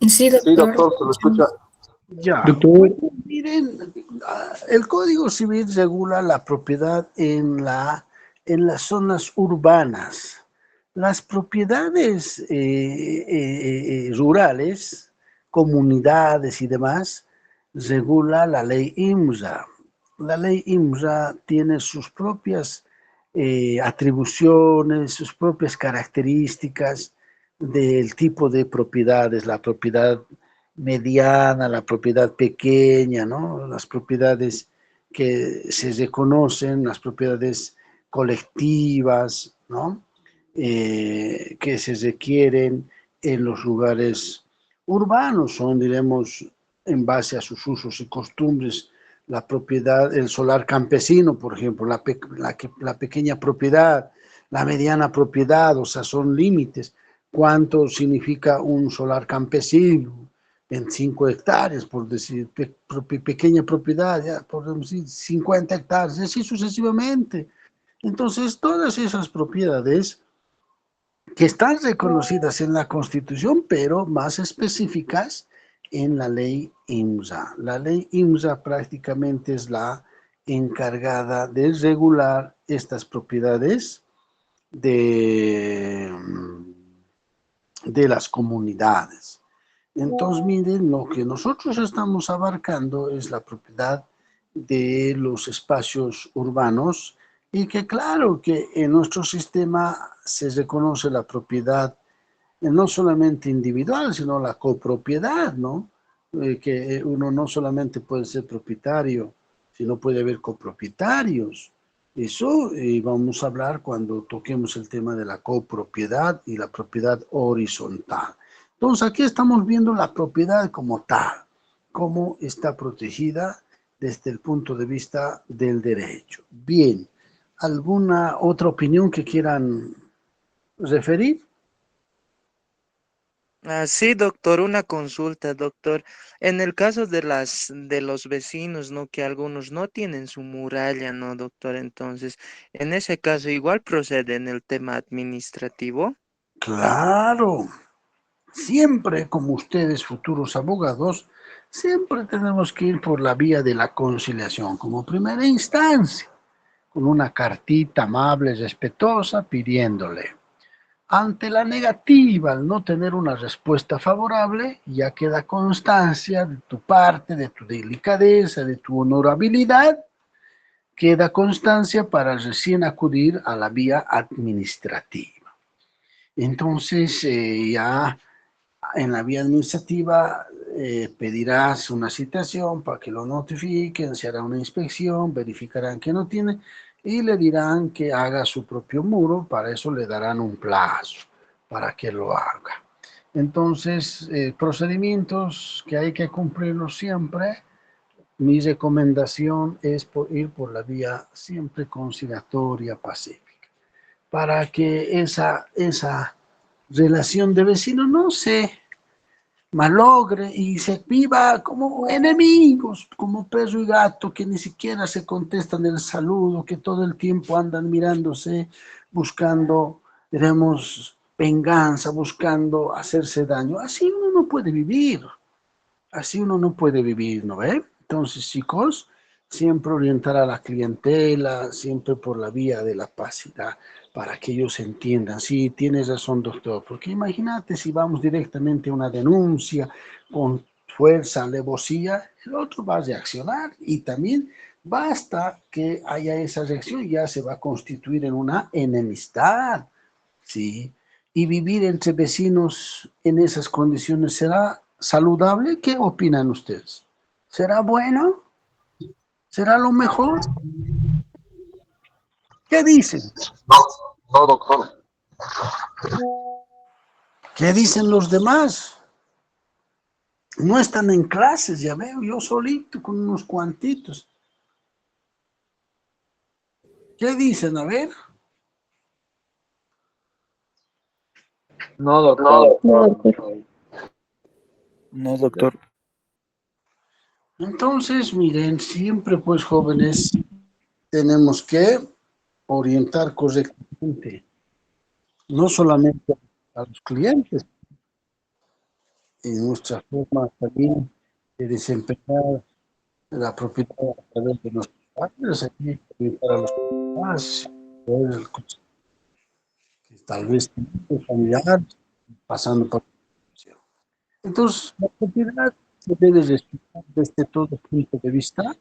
Speaker 1: Sí,
Speaker 9: Sí,
Speaker 1: doctor.
Speaker 9: doctor, se lo escucha.
Speaker 2: Ya.
Speaker 8: Doctor.
Speaker 2: Bueno, miren, el Código Civil regula la propiedad en las zonas urbanas. Las propiedades rurales, comunidades y demás, regula la ley IMSA. La ley IMSA tiene sus propias atribuciones, sus propias características del tipo de propiedades, la propiedad mediana, la propiedad pequeña, ¿no? Las propiedades que se reconocen, las propiedades colectivas, ¿no? Que se requieren en los lugares urbanos, son, diremos, en base a sus usos y costumbres, la propiedad, el solar campesino, por ejemplo, la pequeña propiedad, la mediana propiedad, o sea, son límites. ¿Cuánto significa un solar campesino? En 5 hectáreas, por decir, pequeña propiedad, ya, por decir 50 hectáreas, así sucesivamente. Entonces, todas esas propiedades que están reconocidas en la Constitución, pero más específicas en la ley IMSA. La ley IMSA prácticamente es la encargada de regular estas propiedades de las comunidades. Entonces, miren, lo que nosotros estamos abarcando es la propiedad de los espacios urbanos y que claro que en nuestro sistema se reconoce la propiedad no solamente individual, sino la copropiedad, ¿no? Que uno no solamente puede ser propietario, sino puede haber copropietarios. Eso vamos a hablar cuando toquemos el tema de la copropiedad y la propiedad horizontal. Entonces aquí estamos viendo la propiedad como tal, cómo está protegida desde el punto de vista del derecho. Bien, ¿alguna otra opinión que quieran referir?
Speaker 12: Sí, doctor, una consulta, doctor. En el caso de los vecinos, ¿no? Que algunos no tienen su muralla, ¿no, doctor? Entonces, en ese caso, igual procede en el tema administrativo.
Speaker 2: Claro, siempre como ustedes, futuros abogados, siempre tenemos que ir por la vía de la conciliación como primera instancia, con una cartita amable, respetuosa, pidiéndole. Ante la negativa, al no tener una respuesta favorable, ya queda constancia de tu parte, de tu delicadeza, de tu honorabilidad, queda constancia para recién acudir a la vía administrativa. Entonces, ya en la vía administrativa pedirás una citación para que lo notifiquen, se hará una inspección, verificarán que no tiene y le dirán que haga su propio muro, para eso le darán un plazo para que lo haga. Entonces, procedimientos que hay que cumplirlos siempre. Mi recomendación es ir por la vía siempre conciliatoria pacífica, para que esa relación de vecinos no se malogre y se viva como enemigos, como perro y gato que ni siquiera se contestan el saludo, que todo el tiempo andan mirándose, buscando, diremos, venganza, buscando hacerse daño. Así uno no puede vivir, así uno no puede vivir, ¿no ve? Entonces, chicos, siempre orientar a la clientela, siempre por la vía de la paz, para que ellos entiendan. Sí, tienes razón, doctor, porque imagínate si vamos directamente a una denuncia con fuerza, alevosía, el otro va a reaccionar y también basta que haya esa reacción, ya se va a constituir en una enemistad, ¿sí? Y vivir entre vecinos en esas condiciones, ¿será saludable? ¿Qué opinan ustedes? ¿Será bueno? ¿Será lo mejor? ¿Qué dicen?
Speaker 9: No, doctor.
Speaker 2: ¿Qué dicen los demás? No están en clases, ya veo, yo solito con unos cuantitos. ¿Qué dicen? A ver.
Speaker 5: No, doctor.
Speaker 13: No, doctor.
Speaker 2: Entonces, miren, siempre pues jóvenes tenemos que orientar correctamente, no solamente a los clientes, en nuestra forma también de desempeñar la propiedad a través de nuestros padres, aquí hay que orientar a los papás, que tal vez tienen familiares pasando por la situación. Entonces, la propiedad se debe respetar desde todo punto de vista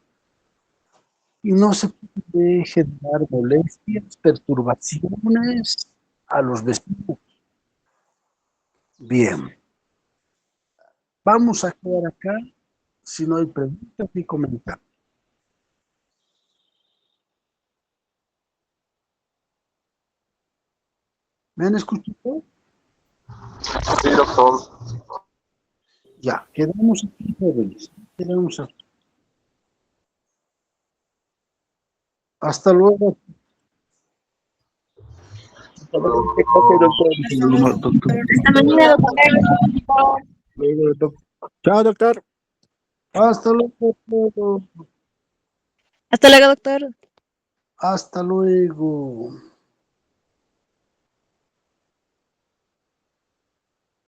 Speaker 2: y no se puede generar molestias, perturbaciones a los vecinos. Bien, vamos a quedar acá si no hay preguntas ni comentarios. ¿Me han escuchado?
Speaker 9: Sí, doctor.
Speaker 2: Ya, quedamos aquí, jóvenes. Quedamos aquí. Hasta luego.
Speaker 13: Hasta mañana, doctor. Chao, doctor.
Speaker 2: Hasta luego.
Speaker 7: Hasta luego, doctor.
Speaker 2: Hasta luego.